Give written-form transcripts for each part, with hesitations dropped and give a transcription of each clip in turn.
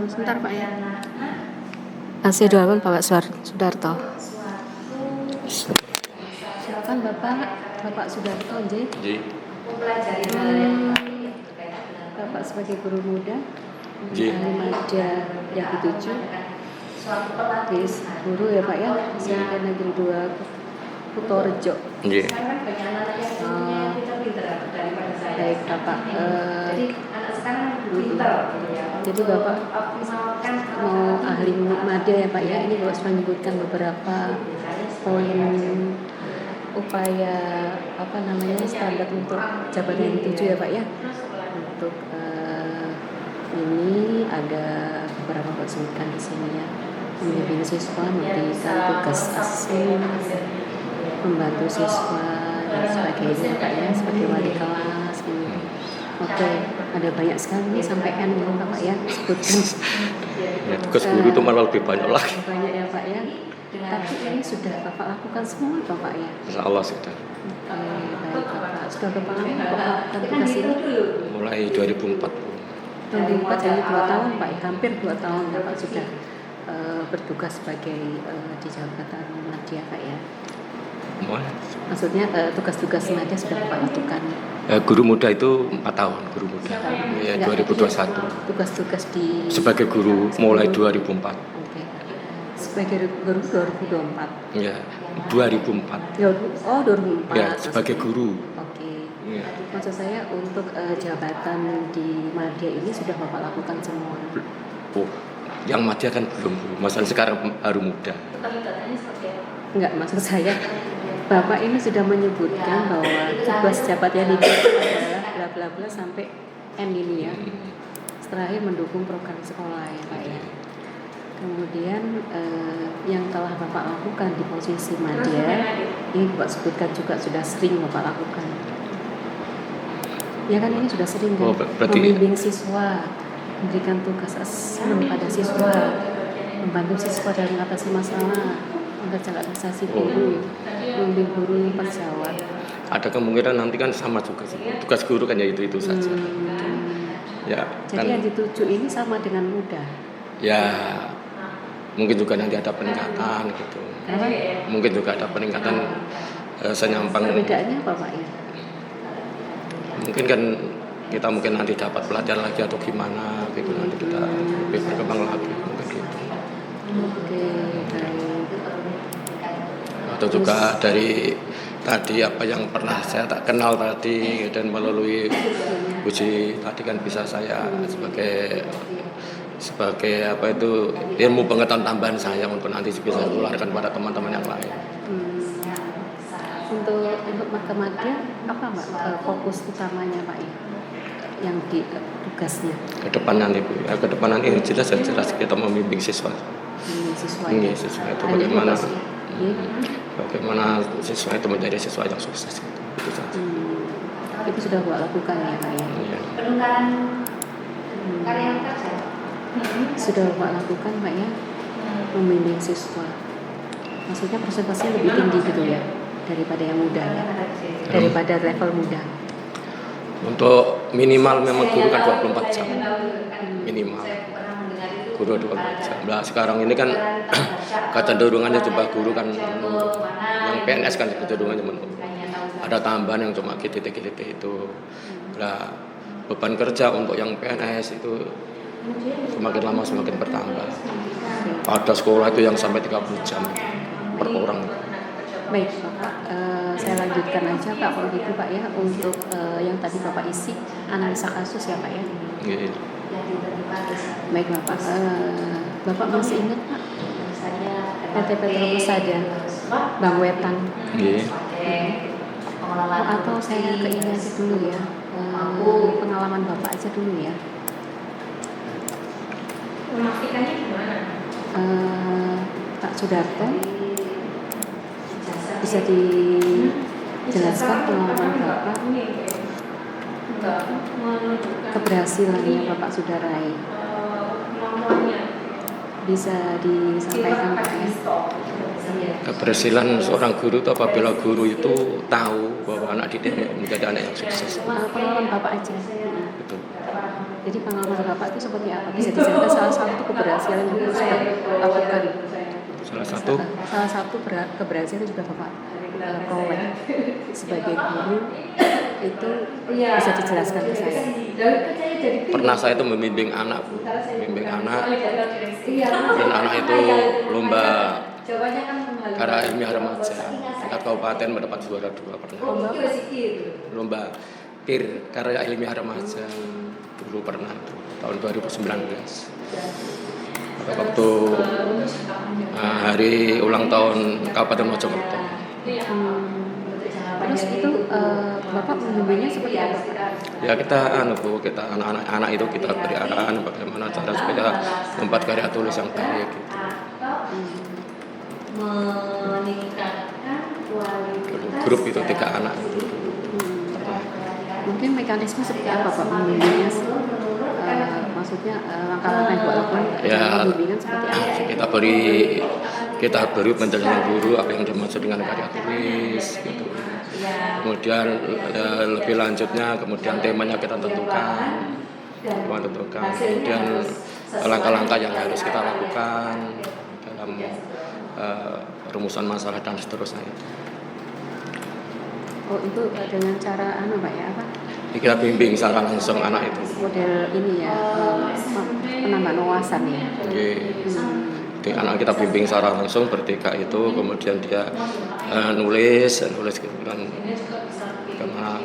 Sebentar Pak ya. Kasih doakan Bapak Sudarto. Silakan Bapak Sudarto J. Bapak sebagai guru muda Madya yang ke-7. Guru ya Pak ya, SMP Negeri 2 Kutorejo. Baik Bapak. Jadi Bapak mau ahli madya ya Pak ya. Ini Bapak sudah menyebutkan beberapa poin upaya standar untuk jabatan yang 7 ya Pak ya. Untuk ini ada beberapa Bapak sebutkan di sini ya. Membimbing siswa, memberikan tugas asing, membantu siswa dan sebagainya Pak ya, sebagai wali kelas ini. Oke, ada banyak sekali sampai N ini Pak ya, sebutkan. Ya, tugas guru itu malah lebih banyak lagi. Banyak ya Pak ya. Tapi ini sudah Bapak lakukan semua Bapak ya? Insya Allah sudah. Baik Bapak, sudah Bapak lakukan tugas ini? Mulai 2004. 2004 jadi 2 tahun Pak ya, hampir 2 tahun Bapak sudah bertugas sebagai di jabatan madya Pak ya? Maksudnya tugas-tugas madya sudah Bapak lakukan? Guru muda itu 4 tahun, guru muda. Ya, 2021. Tugas-tugas di sebagai guru mulai 2004. Oke. Sebagai guru 2024. Ya, 2004. Oh, 2004. Ya, sebagai guru. Oke. Ya. Maksud saya untuk jabatan di madya ini sudah Bapak lakukan semua. Oh, yang madya kan belum. Masalah sekarang baru muda. Enggak, maksud saya Bapak ini sudah menyebutkan bahwa tugas jabatan itu adalah bla bla bla sampai M ini ya. Terakhir mendukung program sekolah ya Pak ya. Kemudian yang telah Bapak lakukan di posisi madya ini Bapak sebutkan juga sudah sering Bapak lakukan. Ya kan ini sudah sering kan? Membimbing siswa, memberikan tugas asesmen pada siswa, membantu siswa dalam mengatasi masalah, mengerjakan organisasi guru, membimbing guru penjawat. Ada kemungkinan nanti kan sama juga sih. Tugas guru kan ya itu saja. Ya. Jadi kan, yang dituju ini sama dengan muda. Ya, mungkin juga nanti ada peningkatan gitu. Apa? Mungkin juga ada peningkatan senyampang. Perbedaannya apa Pak ya? Mungkin kan kita mungkin nanti dapat pelajaran lagi atau gimana gitu, nanti kita lebih berkembang lagi mungkin gitu. Oke, baik. Atau juga dari tadi apa yang pernah saya tak kenal tadi dan melalui uji tadi kan bisa saya sebagai apa itu ilmu pengetahuan tambahan saya untuk nanti bisa tularkan pada teman-teman yang lain. Untuk madya apa Mbak fokus utamanya Pak ya? Yang di tugasnya? Ke depan nanti jelas kita membimbing siswa. Siswa itu bagaimana siswa itu menjadi siswa yang sukses gitu. Itu saja. Itu sudah Bapak lakukan ya Pak ya? Iya. Sudah Bapak lakukan Pak ya? Membimbing siswa. Maksudnya presentasinya lebih tinggi gitu ya daripada yang muda ya, daripada level muda. Untuk minimal memang guru kan 24 jam minimal. Guru 24 jam. Nah, sekarang ini kan kecenderungannya coba guru kan yang PNS kan kecenderungannya menurun. Ada tambahan yang cuma GTT itu. Nah, beban kerja untuk yang PNS itu semakin lama semakin bertambah. Ada sekolah itu yang sampai 30 jam per orang. Baik Bapak, saya lanjutkan aja Pak kalau gitu Pak ya untuk yang tadi Bapak isi analisa kasus ya Pak ya. Iya. Baik Bapak, Bapak masih ingat Pak PT Petronas saja Bang Wetan. Iya. Atau saya ke ini aja dulu ya, pengalaman Bapak aja dulu ya. Memastikannya gimana? Pak Sudarto, bisa dijelaskan pengalaman Bapak, keberhasilannya Bapak sudah raih, bisa disampaikan Pak ya? Keberhasilan seorang guru itu apabila guru itu tahu bahwa anak didiknya menjadi anak yang sukses. Pengalaman Bapak aja. Betul. Jadi pengalaman Bapak itu seperti apa? Bisa diceritakan salah satu keberhasilan yang sudah lakukan? Salah satu keberhasilan juga Bapak peroleh sebagai guru itu bisa dijelaskan ke saya. pernah saya itu membimbing anak, Bu. Membimbing anak. Dan anak itu lomba karya ilmiah remaja tingkat kabupaten mendapat juara 2 pernah. Lomba PIR karya ilmiah remaja dulu pernah itu tahun 2019. Waktu hari ulang tahun Kabupaten Mojokerto. Terus itu Bapak membimbingnya seperti apa? Ya kita kita anak-anak itu kita beri arahan bagaimana cara supaya membuat karya tulis yang baik gitu. Meningkatkan kualitas Grup itu 3 anak itu. Mungkin mekanisme seperti apa Pak membimbingnya? Maksudnya langkah-langkah yang Bapak lakukan Ya, pembimbingan seperti apa? kita beri penjelasan guru apa yang dimaksud dengan karya tulis gitu. Kemudian lebih lanjutnya kemudian temanya kita tentukan. Kemudian langkah-langkah yang harus kita lakukan dalam rumusan masalah dan seterusnya. Oh itu dengan cara Pak ya apa? Kita bimbing secara langsung anak itu. Model ini ya penambahan wawasan ya. Jadi anak kita bimbing secara langsung bertiga itu, kemudian dia nulis gitu kan, karena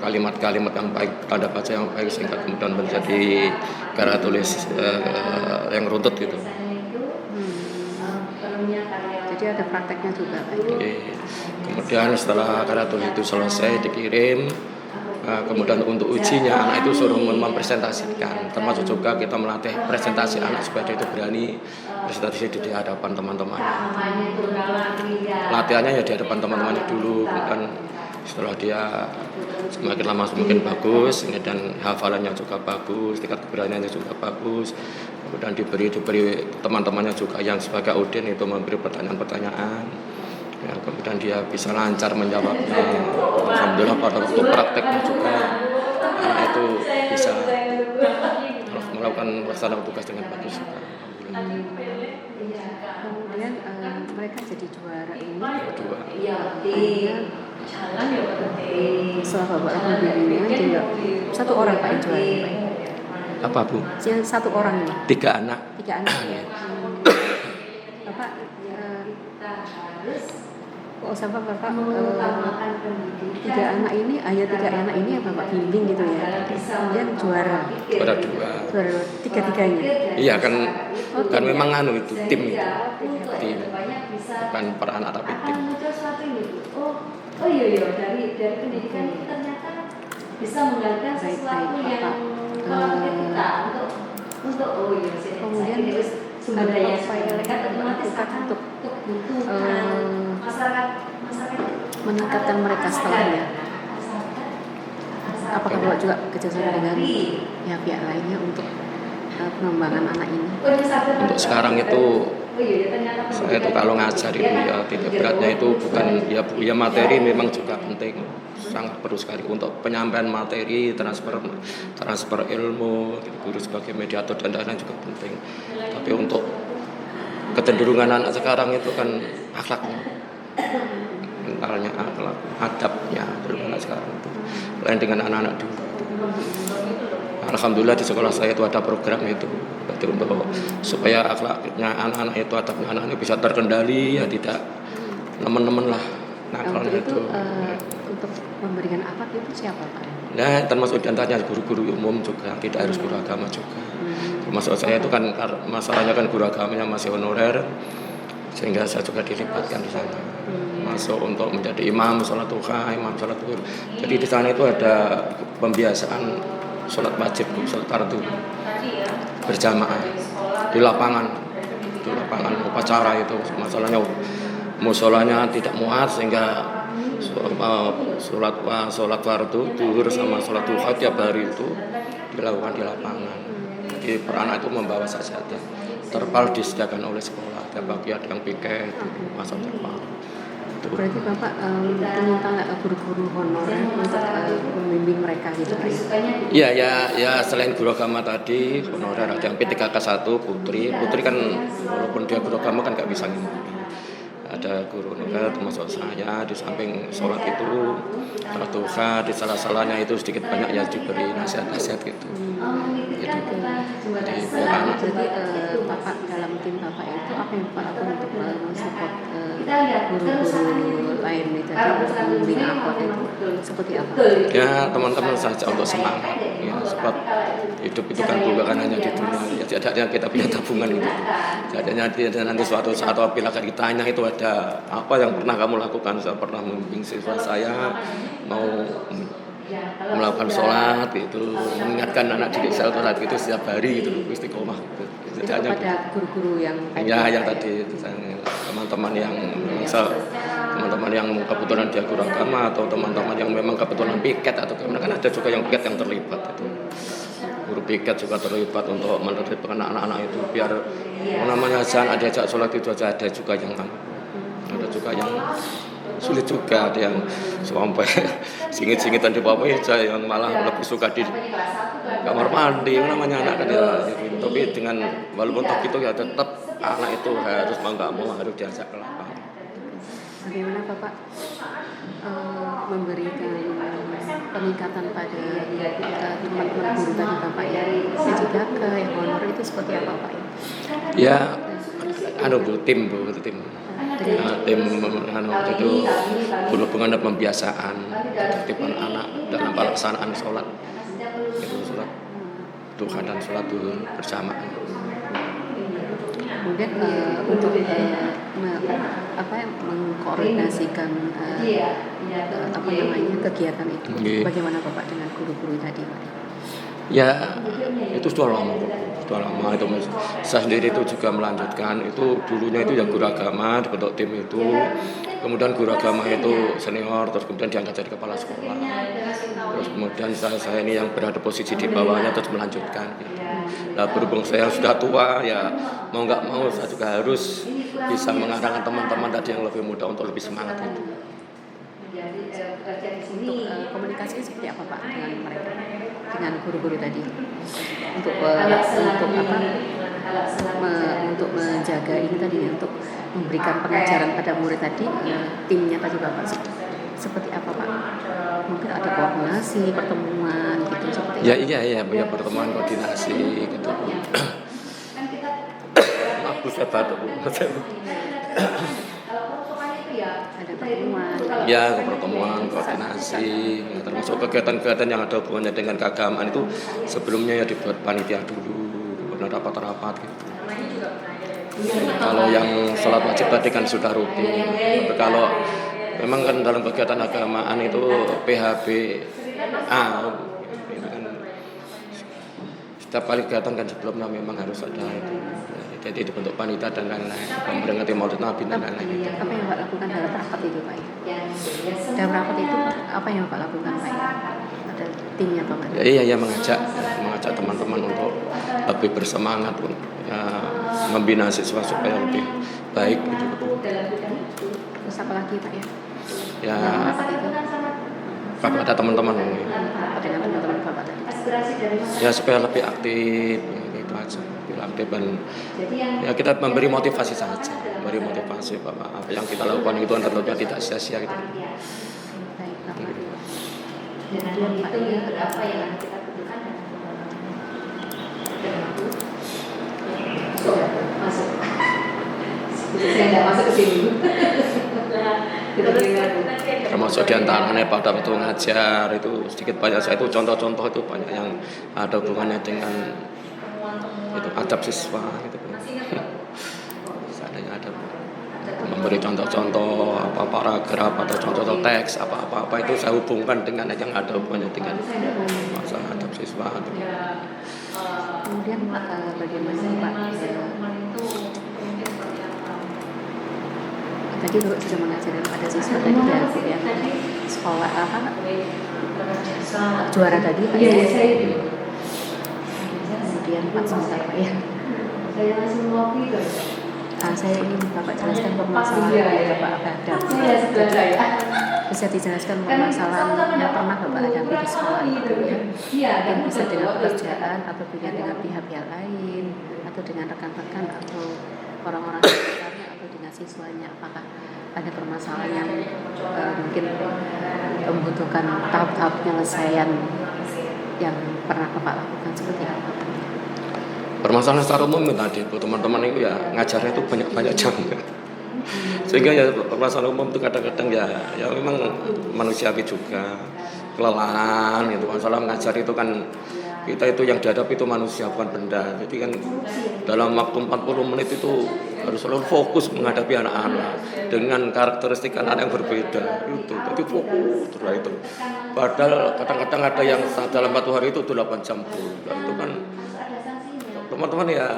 kalimat-kalimat yang baik, tanda baca yang baik sehingga kemudian menjadi karya tulis yang runtut gitu. Jadi ada prakteknya juga Pak. Kemudian setelah karya tulis itu selesai dikirim. Kemudian untuk ujinya anak itu suruh mempresentasikan, termasuk juga kita melatih presentasi anak supaya dia itu berani presentasi di hadapan teman-teman. Latihannya ya di hadapan teman-temannya dulu, kemudian setelah dia semakin lama semakin bagus, dan hafalannya juga bagus, tingkat keberaniannya juga bagus, kemudian diberi teman-temannya juga yang sebagai audien itu memberi pertanyaan-pertanyaan. Ya, kemudian dia bisa lancar menjawabnya. Alhamdulillah pada waktu prakteknya juga anak itu bisa melakukan pelaksanaan tugas dengan bagus juga. Kemudian mereka jadi juara ini. Setelah Bapak lakukan bimbingan juga 1 orang Pak yang juara ini Pak. Apa Bu? 1 orang ini. 3 anak. 3 anak ya. Bapak kok sama Bapak 3 anak ini, hanya 3 anak ini yang Bapak bimbing gitu ya. Kemudian juara 2. Juara 3-tiganya. Iya kan memang itu tim itu. Tim. Bukan per anak tapi tim. Oh iya dari pendidikan itu ternyata bisa menggantikan sesuatu yang melatih kita untuk kemudian sumber daya mereka otomatis akan untuk masyarakat meningkatkan mereka setelahnya. Apakah Bapak juga kerjasama dengan pihak lainnya untuk pengembangan anak ini? Untuk sekarang itu saya itu kalau ngajar itu ya titik beratnya itu bukan ya materi memang juga penting, sangat perlu sekali untuk penyampaian materi, transfer ilmu, guru sebagai mediator dan lain-lain juga penting. Tapi untuk kecenderungan anak sekarang itu kan akhlaknya, mentalnya, akhlak, adabnya anak sekarang itu lain dengan anak-anak dulu. Alhamdulillah di sekolah saya itu ada program itu, berarti untuk supaya akhlaknya anak-anak itu, adabnya anak-anak bisa terkendali, ya tidak nemen-nemen lah nakalnya itu. Untuk memberikan akhlak itu siapa Pak? Nah, termasuk diantaranya guru-guru umum juga, tidak harus guru agama juga. Termasuk saya itu kan masalahnya kan guru agamanya masih honorer, sehingga saya juga dilibatkan di sana. Masuk untuk menjadi imam sholat duha, imam sholat zuhur. Jadi di sana itu ada pembiasaan sholat wajib, sholat fardu berjamaah di lapangan upacara itu. Masalahnya musolanya tidak muat sehingga sholat fardu zuhur sama sholat duha tiap hari itu dilakukan di lapangan. Jadi per anak itu membawa sajadah, terpal disediakan oleh sekolah, tiap pagi ada yang piket, masuk terpal. gitu. Berarti Bapak minta nggak ke guru-guru honorer untuk membimbing mereka gitu Pak? Iya ya selain guru agama tadi honorer ada yang P3K1 Putri kan walaupun dia guru agama kan nggak bisa ngimami. Ada guru honorer termasuk saya, di samping sholat itu sholat duha, di salah-salahnya itu sedikit banyak ya diberi nasihat-nasihat gitu. Gitu. Jadi bukan Jadi Bapak dalam tim Bapak itu apa yang Bapak lakukan untuk mensupport guru-guru lain itu untuk membimbing akhlak itu seperti apa? ya teman-teman saja untuk semangat ya, sebab hidup itu kan bukan hanya di dunia ya, tidaknya kita punya tabungan gitu. Tidaknya nanti suatu saat apabila ditanya itu ada apa yang pernah kamu lakukan. Saya pernah membimbing siswa saya mau melakukan sholat itu, mengingatkan anak didik saya sholat itu setiap hari itu istiqomah gitu. Itu pada guru-guru yang yang tadi itu teman-teman yang kebetulan dia guru agama atau teman-teman yang memang kebetulan piket atau gimana, kan ada juga yang piket yang terlibat itu. Guru piket juga terlibat untuk menertibkan anak-anak itu biar namanya azan ada ajak sholat itu aja, ada juga yang sulit juga, ada yang sampai singit-singitan di bawah meja, yang malah lebih suka di kamar mandi namanya anak kan ya. Tapi dengan walaupun begitu ya tetap anak itu harus mau nggak mau harus diajak ke lapangan. Bagaimana Bapak memberikan peningkatan pada teman-teman guru tadi Bapak ya, dan juga ke yang honorer itu seperti apa Pak ya? Ya, tim tim itu berhubungan dengan pembiasaan ketertiban anak dalam pelaksanaan sholat itu, sholat duha dan sholat duhur bersamaan. Kemudian untuk mengkoordinasikan kegiatan itu, bagaimana Bapak dengan guru-guru tadi Pak? Ya itu sudah lama itu saya sendiri itu juga melanjutkan itu. Dulunya itu ya guru agama dibentuk tim itu, kemudian guru agama itu senior, terus kemudian diangkat jadi kepala sekolah, terus kemudian saya ini yang berada posisi di bawahnya terus melanjutkan gitu. Nah berhubung saya sudah tua ya mau nggak mau saya juga harus bisa mengarahkan teman-teman tadi yang lebih muda untuk lebih semangat itu. Untuk komunikasi seperti apa Pak dengan mereka, dengan guru-guru tadi untuk untuk menjaga ini tadi, untuk memberikan pengajaran pada murid tadi, timnya tadi Bapak seperti apa Pak? Mungkin ada koordinasi, pertemuan gitu seperti ya iya pertemuan koordinasi gitu. Aku saya batuk. ada pertemuan. Ya, pertemuan, koordinasi, ya, termasuk kegiatan-kegiatan yang ada hubungannya dengan keagamaan itu sebelumnya ya dibuat panitia dulu, pernah rapat-rapat gitu. Kalau yang sholat wajib tadi kan sudah rutin. Tapi kalau memang kan dalam kegiatan agamaan itu PHBA itu kan setiap kali kegiatan kan sebelumnya memang harus ada itu. Jadi dibentuk panitia dan lain-lain, memperingati Maulid Nabi dan lain-lain. Apa yang Bapak lakukan dalam rapat itu Pak? Dalam rapat itu apa yang Bapak lakukan Pak? Ada timnya Bapak? Iya mengajak teman-teman untuk lebih bersemangat, ya, membina siswa supaya lebih baik gitu. Terus apa lagi Pak ya? Ya, rapat itu? ada teman-teman. Apa dengan teman-teman Bapak tadi? Ya supaya lebih aktif, itu aja. Aktif dan ya kita memberi motivasi saja, memberi motivasi bahwa apa yang kita lakukan itu tentunya tidak sia-sia gitu. Baik, Bapak. Kemudian Pak ini apa yang kita butuhkan? Masuk. Saya tidak masuk ke sini. Termasuk diantaranya pada waktu ngajar itu sedikit banyak saya itu contoh-contoh itu banyak yang ada hubungannya dengan itu adab siswa gitu. Seandainya ada memberi contoh-contoh apa paragraf atau contoh-contoh teks apa itu saya hubungkan dengan yang ada hubungannya dengan masalah adab siswa gitu. Kemudian bagaimana Pak? Tadi Bapak sudah mengajarkan pada siswa tadi ya, yang sekolah apa juara tadi Pak ya. Kemudian Pak sebentar Pak ya. Saya ingin Bapak jelaskan permasalahan yang Bapak hadapi. Bisa dijelaskan permasalahan yang pernah Bapak hadapi di sekolah itu ya. Mungkin bisa dengan pekerjaan atau dengan pihak-pihak lain atau dengan rekan-rekan atau orang-orang sekitarnya atau dengan siswanya. Apakah ada permasalahan yang mungkin membutuhkan tahap-tahap penyelesaian yang pernah Bapak lakukan seperti apa? Permasalahan secara umum tadi teman-teman itu ya ngajarnya itu banyak jam sehingga ya permasalahan umum itu kadang-kadang ya memang manusiawi juga kelelahan gitu. Masalah mengajar itu kan kita itu yang dihadapi itu manusia bukan benda. Jadi kan dalam waktu 40 menit itu harus selalu fokus menghadapi anak-anak dengan karakteristik anak yang berbeda itu. Jadi fokus terus itu. Padahal kadang-kadang ada yang dalam 1 hari itu 8 jam full. Dan itu kan teman-teman ya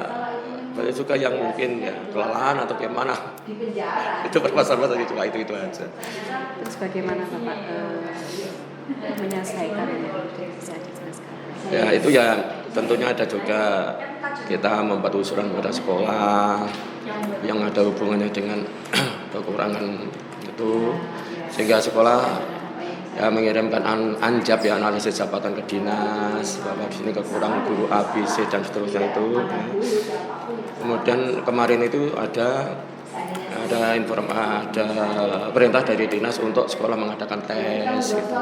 banyak juga yang mungkin ya kelelahan atau gimana. Itu permasalahan cuma itu aja. Terus bagaimana Bapak menyelesaikannya? Bisa dijelaskan? Ya itu ya tentunya ada juga kita membuat usulan kepada sekolah yang ada hubungannya dengan kekurangan itu, sehingga sekolah ya mengirimkan anjab ya analisis jabatan ke dinas bahwa di sini kekurangan guru A, B, C dan seterusnya itu. Kemudian kemarin itu ada perintah dari dinas untuk sekolah mengadakan tes gitu.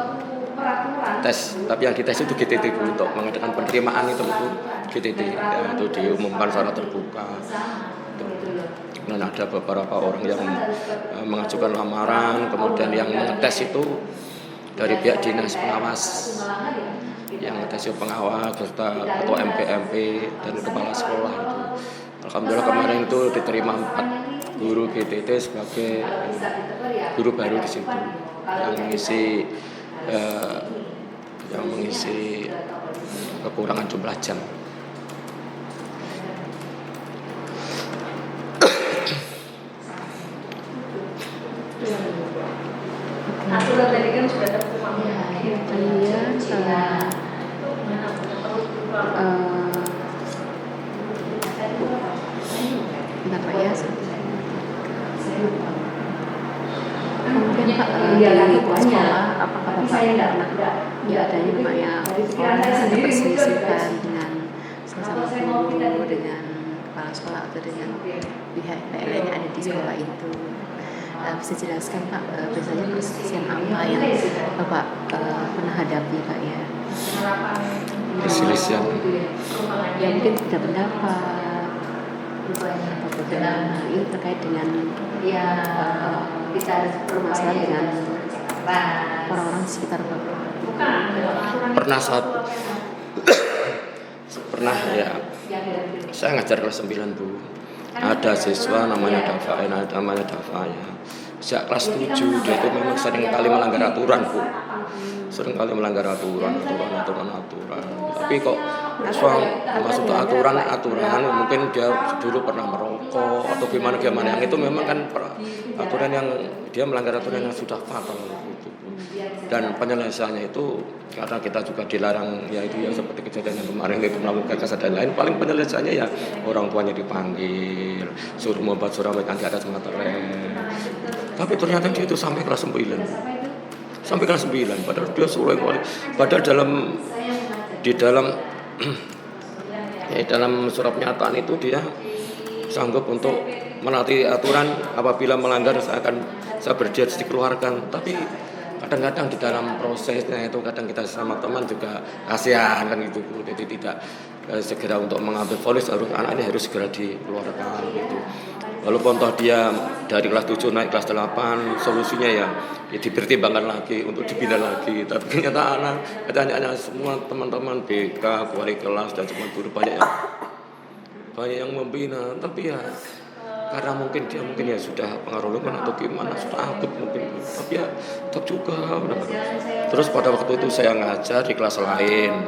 Tapi yang dites itu GTT untuk mengadakan penerimaan itu GTT ya, itu diumumkan secara terbuka. Dan ada beberapa orang yang mengajukan lamaran, kemudian yang mengetes itu dari pihak dinas pengawas, yang ngetes pengawas serta ketua MP dan kepala sekolah itu. Alhamdulillah kemarin itu diterima 4 guru GTT sebagai guru baru di situ yang mengisi kekurangan jumlah jam. Aturan tadi kan sudah terkumpul. Bentar Pak ya. Kemudian Pak di sekolah apakah Bapak pernah ya adanya namanya ada perselisihan dengan sesama guru, dengan kepala sekolah atau dengan pihak PLN yang ada di sekolah itu? Bisa jelaskan Pak biasanya perselisihan apa yang Bapak pernah hadapi Pak ya? Perselisihan Ya mungkin beda pendapat atau bagaimana ini terkait dengan permasalahan dengan orang-orang di sekitar Bapak. Pernah ya saya ngajar kelas 9 Bu. Ada siswa namanya Dava ya. Sejak kelas 7 dia itu memang sering kali melanggar aturan Bu. Sering kali melanggar aturan. Tapi kok masuk ke aturan mungkin dia dulu pernah merokok atau gimana yang itu memang kan aturan yang dia melanggar aturan yang sudah fatal gitu. Dan penyelesaiannya itu karena kita juga dilarang ya itu ya seperti kejadian yang kemarin itu melakukan kekerasan dan lain, paling penyelesaiannya ya orang tuanya dipanggil, suruh membuat surat di atas materai. Tapi ternyata dia itu sampai kelas 9 padahal dia padahal dalam surat pernyataan itu dia sanggup untuk menaati aturan, apabila melanggar saya berjanji dikeluarkan. Tapi kadang-kadang di dalam prosesnya itu kadang kita sama teman juga kasihan kan gitu, jadi tidak segera untuk mengambil vonis, anak ini harus segera dikeluarkan gitu. Walaupun toh dia dari kelas 7 naik kelas 8, solusinya ya dipertimbangkan lagi untuk dibina lagi. Tapi kenyataannya semua teman-teman BK, wali kelas dan semua guru banyak yang membina. Tapi ya karena mungkin dia sudah pengaruh lingkungan atau gimana, sudah akut mungkin. Tapi ya tetap juga. Terus pada waktu itu saya ngajar di kelas lain.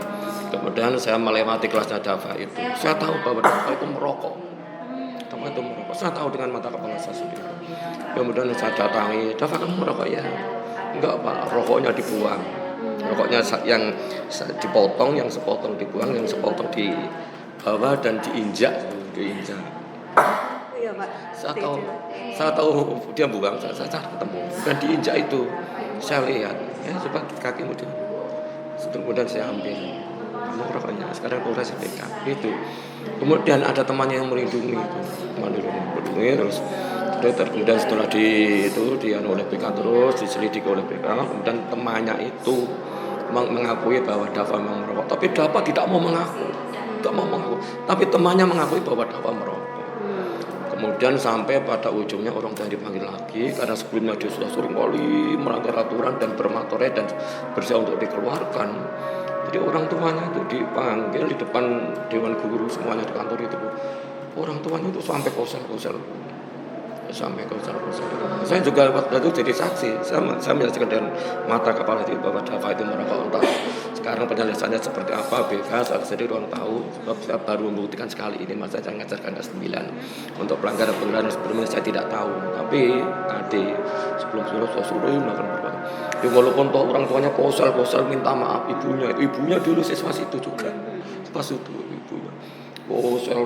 Kemudian saya melewati kelasnya Dava itu. Saya tahu bahwa Dava itu merokok. Saya tahu dengan mata kepala saya sendiri. Kemudian saya datangi, Dava kamu merokok ya? Enggak Pak, rokoknya dibuang. Rokoknya yang dipotong, yang sepotong dibuang, yang sepotong di bawah dan diinjak. Iya Pak. Saya tahu dia buang, saya ketemu dan diinjak itu. Saya lihat, ya coba kakimu dia. Kemudian saya ambil kamu rokoknya. Sekarang Polres BK itu. Kemudian ada temannya yang melindungi itu, melindungi terus. Kemudian setelah dia oleh BK terus diselidiki oleh BK, kemudian temannya itu mengakui bahwa Dava memang merokok, tapi Dava tidak mau mengaku, tapi temannya mengakui bahwa Dava merokok. Kemudian sampai pada ujungnya orang tua dipanggil lagi karena sebelumnya dia sudah sering kali melanggar aturan dan bermatore dan berusaha untuk dikeluarkan. Jadi orang tuanya itu dipanggil di depan dewan guru semuanya di kantor itu. Orang tuanya itu sampai kosel-kosel. Saya juga waktu itu jadi saksi. Saya menyaksikan dengan mata kepala di bahwa Dava itu merokok. Entah sekarang penyelesaiannya seperti apa, BK saya sendiri orang tahu. Sebab saya baru membuktikan sekali ini, masa saya ngajarkan kelas 9 untuk pelanggaran sebelumnya saya tidak tahu. Tapi tadi sebelum saya suruh melakukan perbuatan. Ya walaupun toh orang tuanya kosel minta maaf ibunya dulu siswa itu juga pas itu ibunya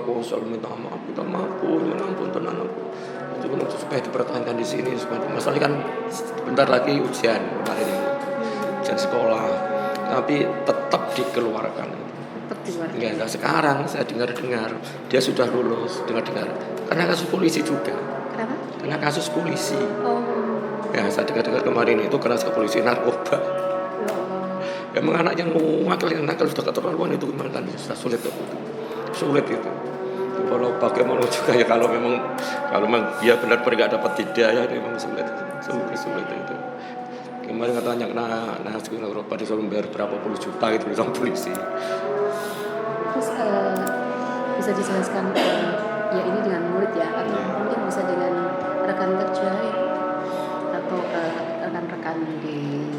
kosel minta maaf punya ampun tenan aku itu supaya dipertahankan di sini masalahnya kan bentar lagi ujian kemarin ini ujian sekolah tapi tetap dikeluarkan. Enggak, sekarang saya dengar dia sudah lulus dengar karena kasus polisi juga. Kenapa? Karena kasus polisi. Oh. Ya, saya dengar kemarin itu karena polisi narkoba. Emang anak yang nakal sudah keterlaluan itu gimana kan sudah sulit itu. Kalau bagaimana juga ya kalau memang dia benar-benar nggak dapat hidayah memang sulit itu. Kemarin katanya nah sekolah narkoba disuruh bayar berapa puluh juta gitu sama polisi. Terus bisa dijelaskan ya ini dengan murid ya atau mungkin bisa dengan rekan kerja ya? Atau rekan-rekan di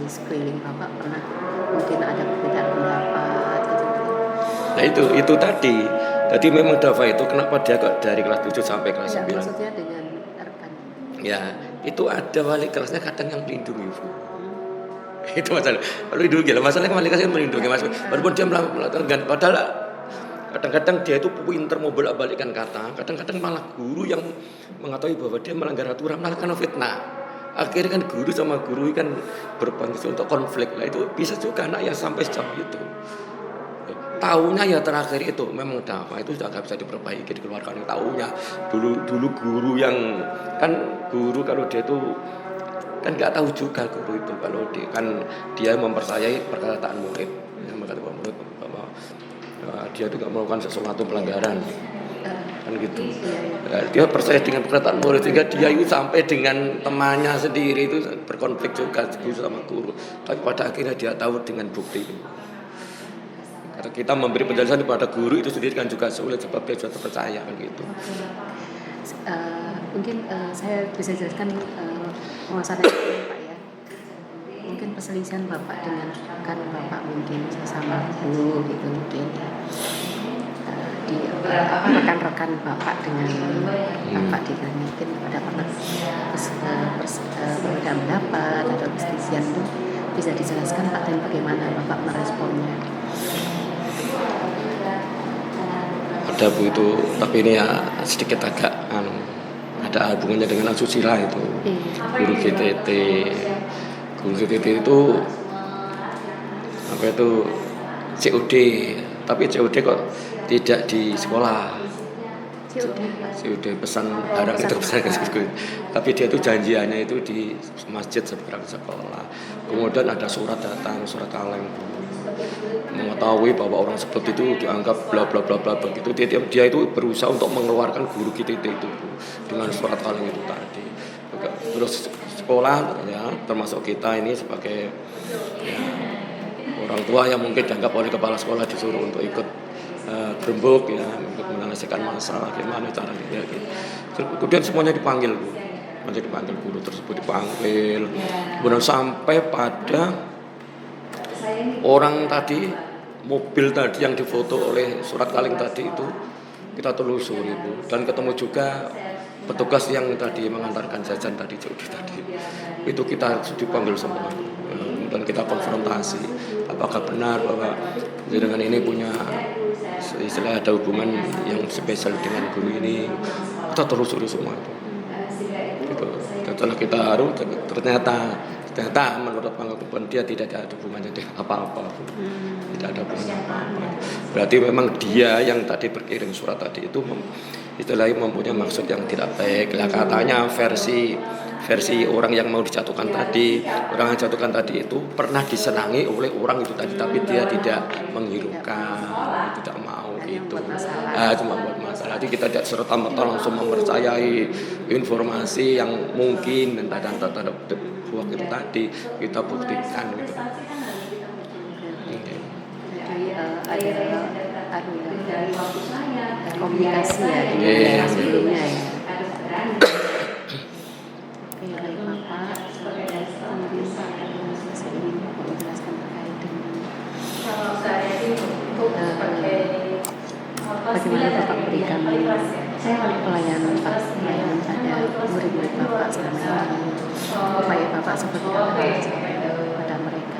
sekeliling Bapak pernah mungkin ada perbedaan pendapat gitu. Nah itu tadi. Jadi memang Dava itu kenapa dia kok dari kelas 7 sampai kelas 9? Maksudnya dengan rekan. Ya, itu ada wali kelasnya kadang yang melindungi, Bu. Itu masalah. Melindungi lah, masalahnya wali kelasnya melindungi Mas. Walaupun dia melakukan padahal kadang-kadang dia itu pintar mau bolak-balikkan kata, kadang-kadang malah guru yang mengetahui bahwa dia melanggar aturan malah karena fitnah. Akhirnya kan guru sama guru kan berpotensi untuk konflik lah, itu bisa juga anak yang sampai sejauh itu. Tahunya ya terakhir itu memang Dava itu sudah nggak bisa diperbaiki dikeluarkan tahunya dulu guru yang kan guru kalau dia itu kan nggak tahu juga guru itu kalau dia mempercayai perkataan murid bahwa dia itu nggak melakukan sesuatu pelanggaran kan gitu. Dia percaya dengan perkataan murid sehingga dia itu sampai dengan temannya sendiri itu berkonflik juga sama guru tapi pada akhirnya dia tahu dengan bukti itu. Karena kita memberi penjelasan kepada guru itu sendiri kan juga sulit sebab dia sudah terpercaya kan gitu. Mungkin saya bisa jelaskan penguasaan Pak ya. Mungkin perselisihan Bapak dengan rekan Bapak mungkin sesama guru gitu mungkin di rekan-rekan Bapak dengan Bapak dengan mungkin ada perbedaan pendapat atau perselisihan itu bisa dijelaskan Pak dan bagaimana Bapak meresponnya? Ada Bu itu, tapi ini ya sedikit agak ada hubungannya dengan asusila itu. Guru GTT itu apa itu COD, tapi COD kok tidak di sekolah. COD pesan barang itu pesan tapi dia itu janjiannya itu di masjid seberang sekolah. Kemudian ada surat kaleng mengetahui bahwa orang seperti itu dianggap bla bla bla bla begitu dia itu berusaha untuk mengeluarkan guru GTT itu dengan surat kaleng itu tadi. Terus sekolah ya termasuk kita ini sebagai ya, orang tua yang mungkin dianggap oleh kepala sekolah disuruh untuk ikut berembuk ya untuk menyelesaikan masalah gimana caranya gitu. Kemudian semuanya dipanggil Bu. Guru tersebut dipanggil. Kemudian sampai pada orang tadi mobil tadi yang difoto oleh surat kaleng tadi itu kita telusuri Bu dan ketemu juga petugas yang tadi mengantarkan jajan tadi itu kita dipanggil semua dan kita konfrontasi apakah benar bahwa dengan ini punya istilah ada hubungan yang spesial dengan guru ini, kita telusuri semua itu. Gitu. Setelah kita harus ternyata menurut pengakuan dia tidak ada hubungannya dengan apa-apa, tidak ada hubungannya apa-apa. Berarti memang dia yang tadi berkirim surat tadi itu istilahnya mempunyai maksud yang tidak baik. Lah katanya versi orang yang mau dijatuhkan tadi, orang yang dijatuhkan tadi itu pernah disenangi oleh orang itu tadi, tapi dia tidak menghiraukan, tidak mau itu. Cuma buat masalah. Jadi kita tidak serta-merta langsung mempercayai informasi yang mungkin dan tanda hoax itu tadi, kita buktikan gitu. Jadi ada komunikasi ya dengan sebelumnya ya. Oke, baik Bapak. Kemudian saya ingin menjelaskan terkait dengan bagaimana Bapak memberikan pelayanan pada murid-murid Bapak selama ini, upaya Bapak seperti apa pada mereka.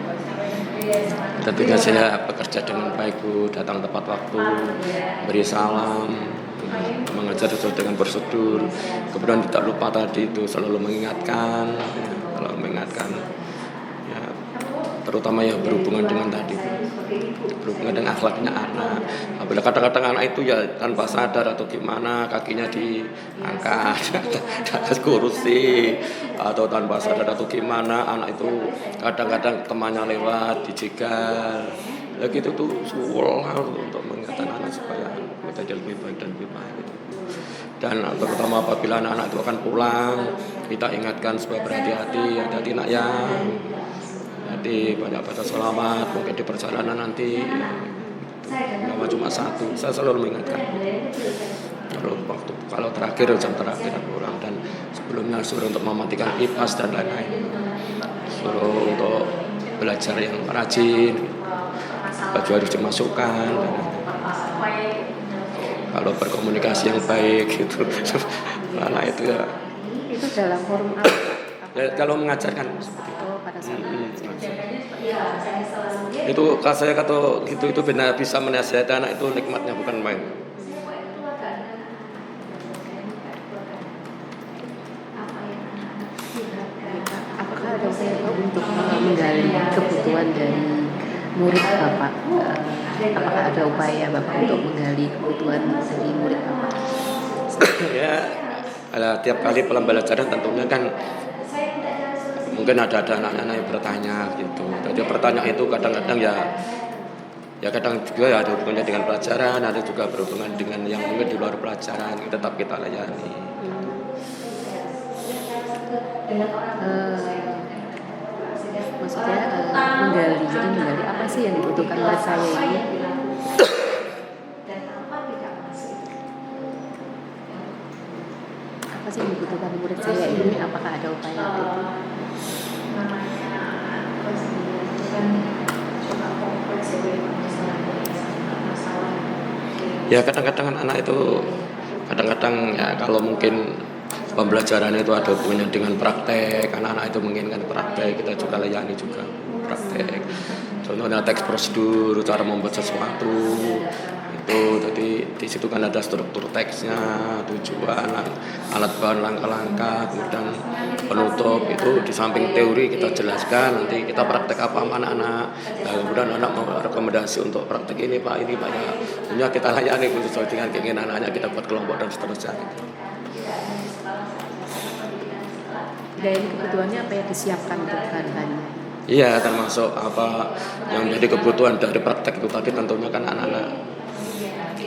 Tentunya saya bekerja dengan baik, Bu, datang tepat waktu, beri salam, mengajar sesuai dengan prosedur. Kemudian tidak lupa tadi itu selalu mengingatkan, ya, terutama ya berhubungan dengan tadi, berhubungan dengan akhlaknya anak. Apabila kadang-kadang anak itu ya tanpa sadar atau gimana kakinya diangkat di atas kursi, atau tanpa sadar atau gimana anak itu kadang-kadang temannya lewat dijegal. Ya gitu tuh selalu untuk mengingatkan anak supaya menjadi lebih baik dan lebih baik gitu. Dan terutama apabila anak-anak itu akan pulang, kita ingatkan supaya berhati-hati, hati-hati nak ya. Jadi banyak baca selamat, mungkin di perjalanan nanti nama cuma satu, saya selalu mengingatkan. Kalau terakhir jam terakhir pulang, dan sebelumnya suruh untuk mematikan kipas dan lain-lain, suruh untuk belajar yang rajin, baju harus dimasukkan, dan kalau berkomunikasi yang baik gitu, anak itu ya. Itu dalam forum apa? Ya, kalau mengajarkan seperti itu. Pada saat Itu kalau saya kata gitu itu benar bisa menasihati anak itu nikmatnya bukan main. Apakah ada upaya untuk menggali kebutuhan dari murid Bapak? Apakah ada upaya Bapak untuk menggali kebutuhan dari murid Bapak? Ya, tiap kali pembelajaran tentunya kan mungkin ada anak-anak yang bertanya gitu. Jadi pertanyaan itu kadang-kadang ya kadang juga ya ada hubungannya dengan pelajaran, ada juga berhubungan dengan yang mungkin di luar pelajaran, tetap kita layani. Maksudnya menggali apa sih yang dibutuhkan oleh saya ini? Apa sih yang dibutuhkan murid saya ini? Apakah ada upaya itu? Ya kadang-kadang anak itu kadang-kadang ya kalau mungkin pembelajaran itu ada hubungannya dengan praktek, anak-anak itu menginginkan praktek, kita juga layani juga praktek. Contohnya teks prosedur, cara membuat sesuatu itu, jadi di situ kan ada struktur teksnya, tujuan, alat bahan, langkah-langkah, kemudian penutup itu di samping teori kita jelaskan, nanti kita praktek apa sama anak-anak, kemudian anak mau rekomendasi untuk praktek ini pak ya, sebenarnya kita layani sesuai dengan keinginan anaknya, kita buat kelompok dan seterusnya. Gitu. Dari kebutuhannya apa yang disiapkan untuk bahan-bahannya? Iya, termasuk apa yang menjadi kebutuhan dari praktek itu tadi tentunya kan anak-anak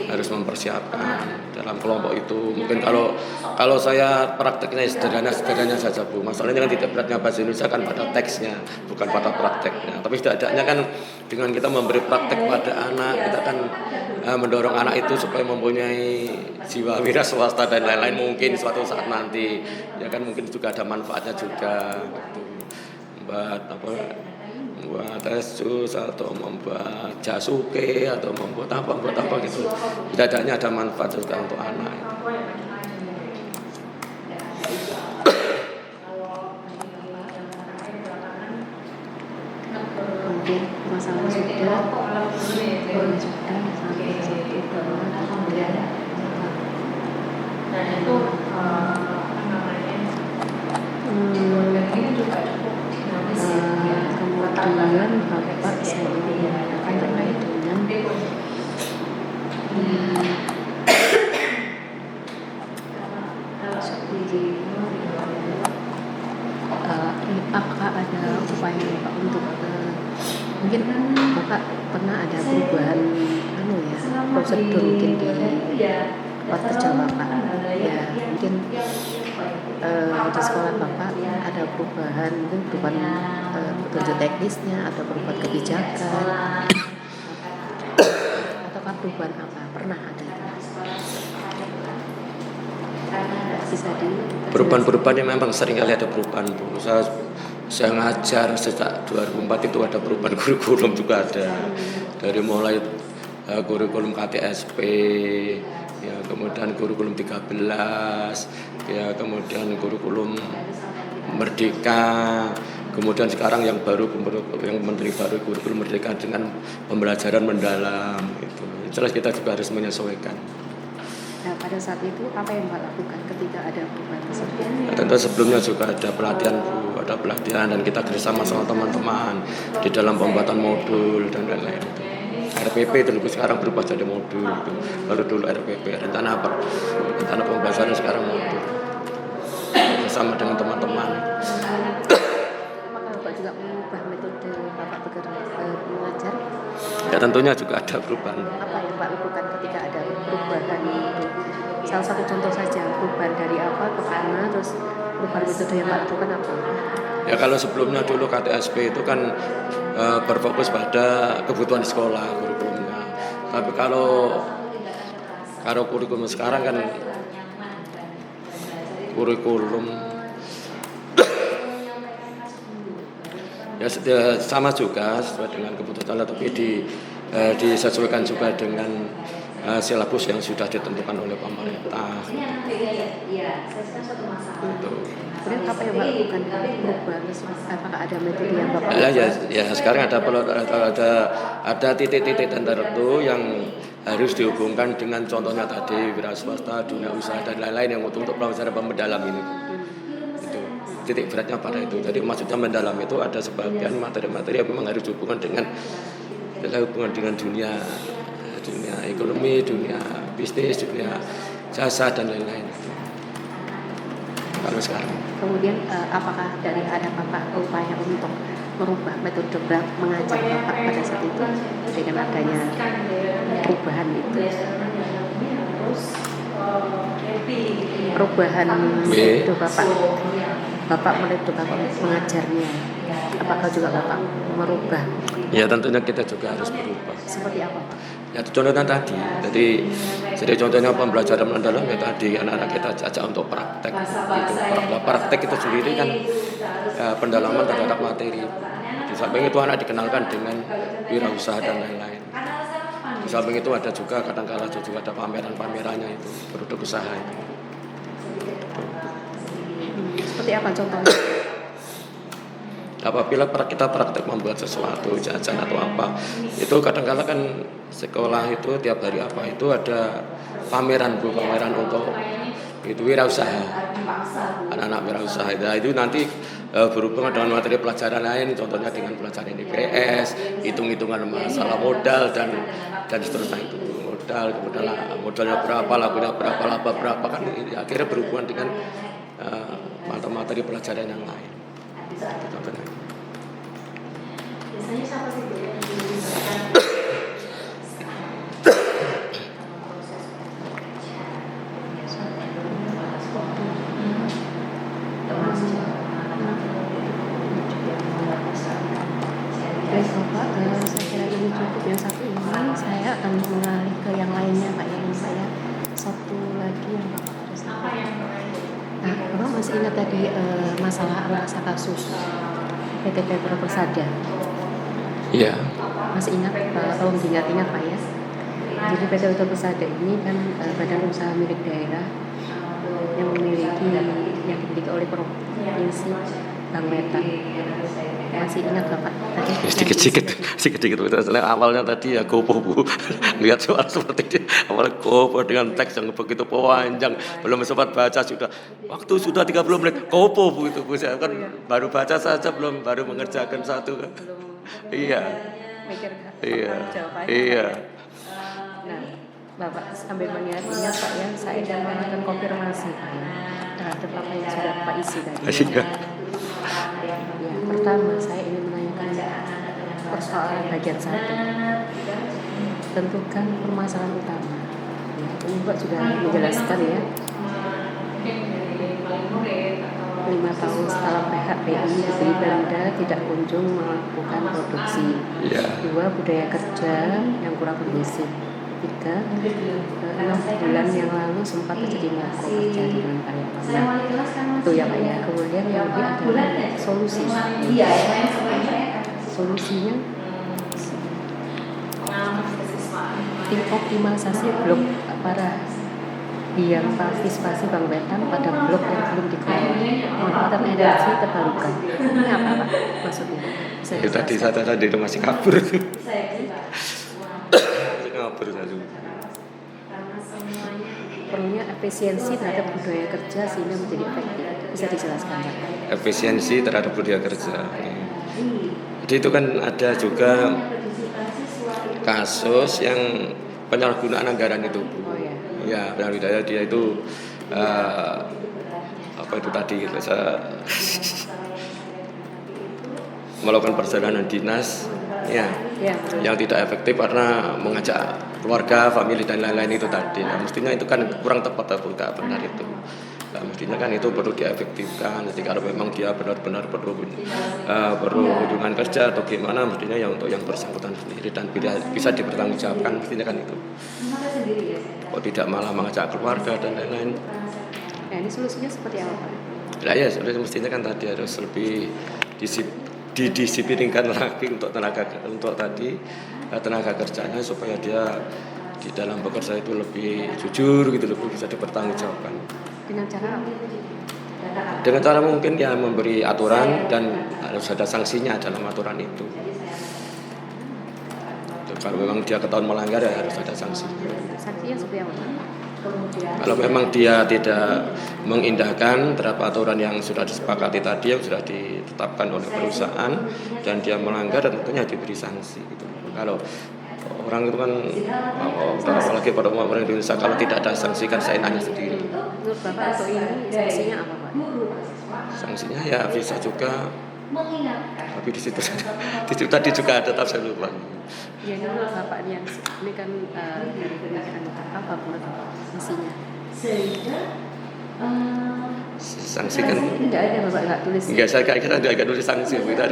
harus mempersiapkan dalam kelompok itu. Mungkin kalau saya prakteknya sederhana saja Bu. Masalahnya kan tidak beratnya bahasa Indonesia kan pada teksnya, bukan pada prakteknya. Tapi setidaknya kan dengan kita memberi praktek pada anak, kita kan mendorong anak itu supaya mempunyai jiwa wira swasta dan lain-lain mungkin suatu saat nanti. Ya kan mungkin juga ada manfaatnya juga gitu. Membuat tesus atau membuat jasuke atau membuat apa gitu. Tidaknya ada manfaat juga untuk anak itu. Mungkin masalah sudah sampai satu. itu apa namanya ini juga cukup dinamis ya. Kemudian Bapak saya menggunakan terkait dengan apakah ada upaya Bapak untuk mungkin Bapak pernah ada perubahan prosedur mungkin di tempat kerja Bapak ya mungkin di sekolah Bapak ada perubahan mungkin perubahan petunjuk teknisnya atau perubahan kebijakan ataukah perubahan apa pernah ada bisa di Perubahan-perubahan yang memang sering kali ada perubahan Bu. Saya ngajar sejak 2004 itu ada perubahan kurikulum juga ada. Dari mulai kurikulum KTSP, ya kemudian kurikulum 13, ya kemudian kurikulum Merdeka, kemudian sekarang yang baru yang menteri baru kurikulum Merdeka dengan pembelajaran mendalam itu. Jelas kita juga harus menyesuaikan. Nah, pada saat itu apa yang Mbak lakukan ketika ada perubahan tersebut? Ya, tentu sebelumnya juga ada pelatihan Bu, ada pelatihan dan kita bersama sama teman-teman di dalam pembuatan modul dan lain-lain. RPP dulu sekarang berubah jadi modul itu. Baru dulu RPP rencana pembahasan sekarang modul. Bersama dengan teman-teman. Apakah Bapak juga mengubah metode Bapak mengajar? Ya tentunya juga ada perubahan. Apa yang Pak lakukan ketika ada perubahan itu? Salah satu contoh saja perubahan dari apa ke mana, terus perubahan metode yang Pak lakukan apa? Ya kalau sebelumnya dulu KTSP itu kan berfokus pada kebutuhan sekolah kurikulumnya. Tapi kalau kurikulum sekarang kan kurikulum ya sama juga sesuai dengan kebutuhan tapi disesuaikan juga dengan silabus yang sudah ditentukan oleh pemerintah. Gitu. Kemudian apa yang Bapak lakukan perubahan? Apakah ada metode yang Bapak ya sekarang ada titik-titik tertentu yang harus dihubungkan dengan contohnya tadi wira swasta, dunia usaha dan lain-lain yang untuk pelajaran mendalam ini. Itu titik beratnya pada itu. Jadi maksudnya mendalam itu ada sebagian materi-materi yang memang harus dihubungkan dengan dunia ekonomi, dunia bisnis, dunia jasa dan lain-lain. Kalau sekarang. Kemudian apakah ada Bapak upaya untuk merubah metode mengajar Bapak pada saat itu dengan adanya perubahan itu? Perubahan metode Bapak metode Bapak mengajarnya. Apakah juga Bapak merubah? Ya tentunya kita juga harus berubah. Seperti apa Pak? Ya contohnya tadi, jadi contohnya pembelajaran mendalam ya tadi anak-anak kita ajak untuk praktek. Gitu. Praktek itu sendiri kan ya, pendalaman terhadap materi. Di samping itu anak dikenalkan dengan wirausaha dan lain-lain. Di samping itu ada juga kadang-kala juga ada pameran-pamerannya itu produk usaha itu. Seperti apa contohnya? Apabila kita praktek membuat sesuatu jajan atau apa itu kadang-kala kan sekolah itu tiap hari apa itu ada pameran untuk itu wirausaha anak-anak wirausaha itu nanti berhubungan dengan materi pelajaran lain contohnya dengan pelajaran IPS hitung-hitungan masalah modal dan seterusnya itu modal kemudian modalnya berapa lakunya berapa laba berapa kan akhirnya berhubungan dengan materi pelajaran yang lain. Contohnya. Biasanya siapa sih yang diusahakan Baik Bapak, saya kira ini cukup yang satu ini. Saya akan mengalih ke yang lainnya Pak ya. Saya satu lagi yang Bapak harus sampaikan. Nah, Bapak masih ingat tadi masalah angkasa kasus PT Pemkot Persada? Iya. Masih ingat? Tolong diingat-ingat Pak ya. Jadi PT Pemkot Persada ini kan badan usaha milik daerah yang dimiliki oleh provinsi Bang Wetan. Masih ingat Bapak tadi? Ya, sedikit. Awalnya tadi ya gopo Bu. Lihat soal seperti ini, awalnya gopo dengan teks yang begitu panjang, belum sempat baca waktu sudah 30 menit, gopo Bu itu Bu. Saya kan baru baca saja, baru mengerjakan satu kan. Iya. Mikir Iya. jawabannya. Iya. Nah, Bapak sambil mengingat Pak ya, saya ingin melakukan konfirmasi Pak ya, terhadap apa yang sudah Bapak isi tadi. Iya. Ya, pertama saya ingin menanyakan persoalan bagian 1. Tentukan permasalahan utama. Ya, ini Pak sudah menjelaskan ya. 5 tahun setelah PHBI diberi Pemda tidak kunjung melakukan produksi. Iya. 2, budaya kerja yang kurang kondusif. 3, 6 bulan yang lalu sempat terjadi mogok kerja dengan karyawan. Nah, itu ya Pak ya. Kemudian yang lebih adalah solusi. Solusinya tim optimalisasi blok para yang partisipasi Bang Wetan pada blok yang belum dikelola, memanfaatkan energi terbarukan. Ini apa Pak maksudnya? Itu tadi saya itu masih kabur. Masih kabur saya. Perlunya efisiensi terhadap budaya kerja sehingga menjadi efektif. Bisa dijelaskan Pak? Efisiensi terhadap budaya kerja. Jadi itu kan ada juga kasus yang penyalahgunaan anggaran itu Bu. Oh ya. Ya, yang budaya dia itu apa itu tadi saya melakukan perjalanan dinas ya, yang tidak efektif karena mengajak keluarga, famili dan lain-lain itu tadi. Nah, mestinya itu kan kurang tepat atau tidak benar itu. Nah, mestinya kan itu perlu diefektifkan. Jadi kalau memang dia benar-benar perlu kunjungan kerja atau gimana, mestinya ya untuk yang bersangkutan sendiri dan bisa dipertanggungjawabkan, mestinya kan itu. Kok tidak malah mengajak keluarga dan lain-lain. Nah, ini solusinya seperti apa Pak? Nah ya, mestinya kan tadi harus lebih didisiplinkan lagi untuk tenaga kerjanya supaya dia di dalam bekerja itu lebih jujur gitu, lebih bisa dipertanggungjawabkan. Dengan cara apa? Dengan cara mungkin ya memberi aturan dan harus ada sanksinya dalam aturan itu. Kalau memang dia ketahuan melanggar ya harus ada sanksinya. Sanksinya seperti apa? Kalau memang dia tidak mengindahkan terhadap aturan yang sudah disepakati tadi, yang sudah ditetapkan oleh perusahaan, dan dia melanggar, dan tentunya diberi sanksi gitu. Kalau orang itu kan, apalagi pada orang Indonesia, kalau tidak ada sanksi kan seenaknya sendiri. Menurut Bapak untuk ini sanksinya apa Pak? Sanksinya ya bisa juga, tapi di situ tadi juga ada, tapi saya lupa. Ya, ini menurut Bapak yang ini kan dari pernyataan apa menurut Bapak sanksinya? Sanksi kan Tidak ada Bapak nggak tulis. enggak, saya kira agak nulis sanksi. Kita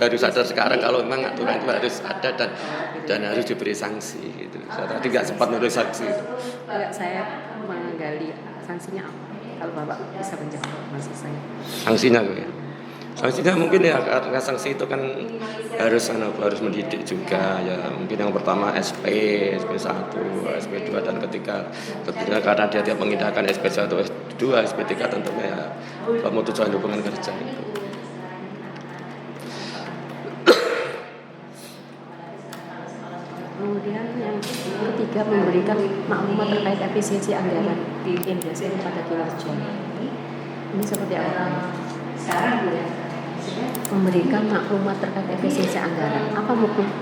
baru sadar sekarang kalau memang aturan itu harus ada dan harus diberi sanksi gitu. Saya tadi nggak sempat nulis sanksi itu. Enggak, saya menggali sanksinya apa? Kalau Bapak bisa menjawab maksud saya. Sanksinya ya. Sanksinya mungkin ya, karena sanksi itu kan harus mendidik juga ya. Mungkin yang pertama SP 1, SP 2, dan ketika karena dia tiap mengindahkan SP 1, SP 2, SP 3 tentunya ya pemutusan hubungan kerja itu. Kemudian yang ketiga, memberikan maklumat terkait efisiensi anggaran di industri pada kinerja. Ini seperti apa? Memberikan maklumat terkait efisiensi anggaran. Apa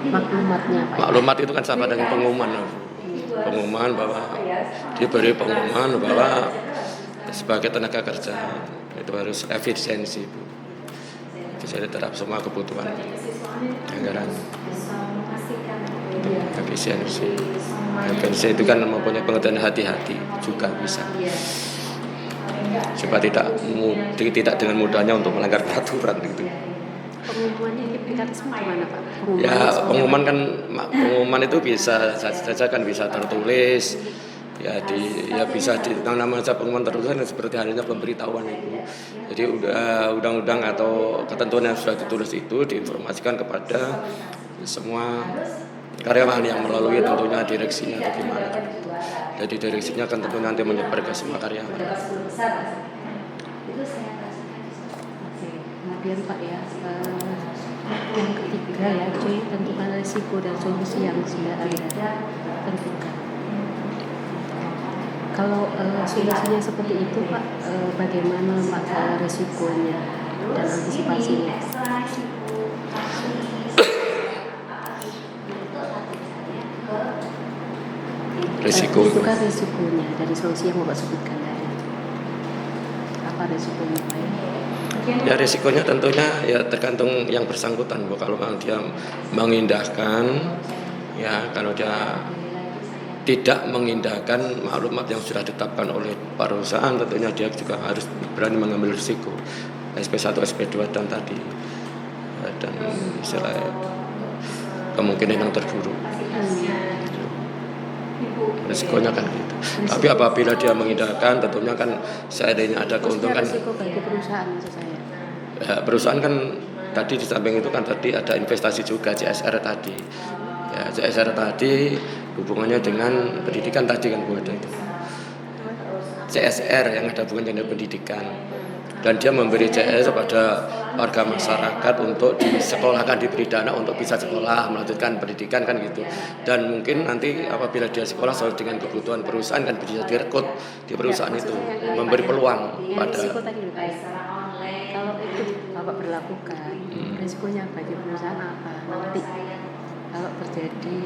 maklumatnya Pak? Maklumat itu kan sama dengan pengumuman. Pengumuman bahwa diberi pengumuman bahwa sebagai tenaga kerja itu harus efisiensi Bu. Efisiensi terhadap semua kebutuhan anggaran. Efisiensi itu kan mempunyai pengertian hati-hati juga bisa. Supaya tidak dengan mudahnya untuk melanggar peraturan gitu. Pengumumannya mekanisme gimana Pak? Pengumuman itu bisa saja kan bisa tertulis. Bisa nama saja pengumuman tertulis seperti halnya pemberitahuan itu. Jadi undang-undang atau ketentuan yang sudah ditulis itu diinformasikan kepada semua karyawan yang melalui tentunya direksinya atau gimana kan. Jadi direksinya kan tentu nanti menyebar ke semua karyawan. Kemudian kemudian Pak ya, yang ketiga ya, C, tentukan risiko dan solusi yang sudah Anda tentukan. Kalau solusinya seperti itu Pak, bagaimana Pak risikonya dan antisipasinya? Risiko. Tentukan risikonya dari solusi yang Bapak sebutkan tadi. Apa risikonya Pak? Ya risikonya tentunya ya tergantung yang bersangkutan Bu. Kalau memang dia mengindahkan, ya kalau dia tidak mengindahkan maklumat yang sudah ditetapkan oleh perusahaan, tentunya dia juga harus berani mengambil risiko SP1, SP2 dan tadi dan istilah kemungkinan yang terburuk. Risikonya kan gitu. Tapi apabila dia mengindahkan, tentunya kan seandainya ada keuntungan. Risiko bagi perusahaan maksud saya. Ya, perusahaan kan tadi di samping itu kan tadi ada investasi juga CSR tadi. Ya, CSR tadi hubungannya dengan pendidikan tadi kan Bu ada itu. CSR yang ada hubungannya dengan pendidikan. Dan dia memberi CSR kepada warga masyarakat untuk disekolahkan, diberi dana untuk bisa sekolah, melanjutkan pendidikan kan gitu. Dan mungkin nanti apabila dia sekolah sesuai dengan kebutuhan perusahaan kan bisa direkrut di perusahaan itu, memberi peluang pada. Risiko tadi kalau itu Bapak berlakukan, risikonya bagi perusahaan apa? Nanti kalau terjadi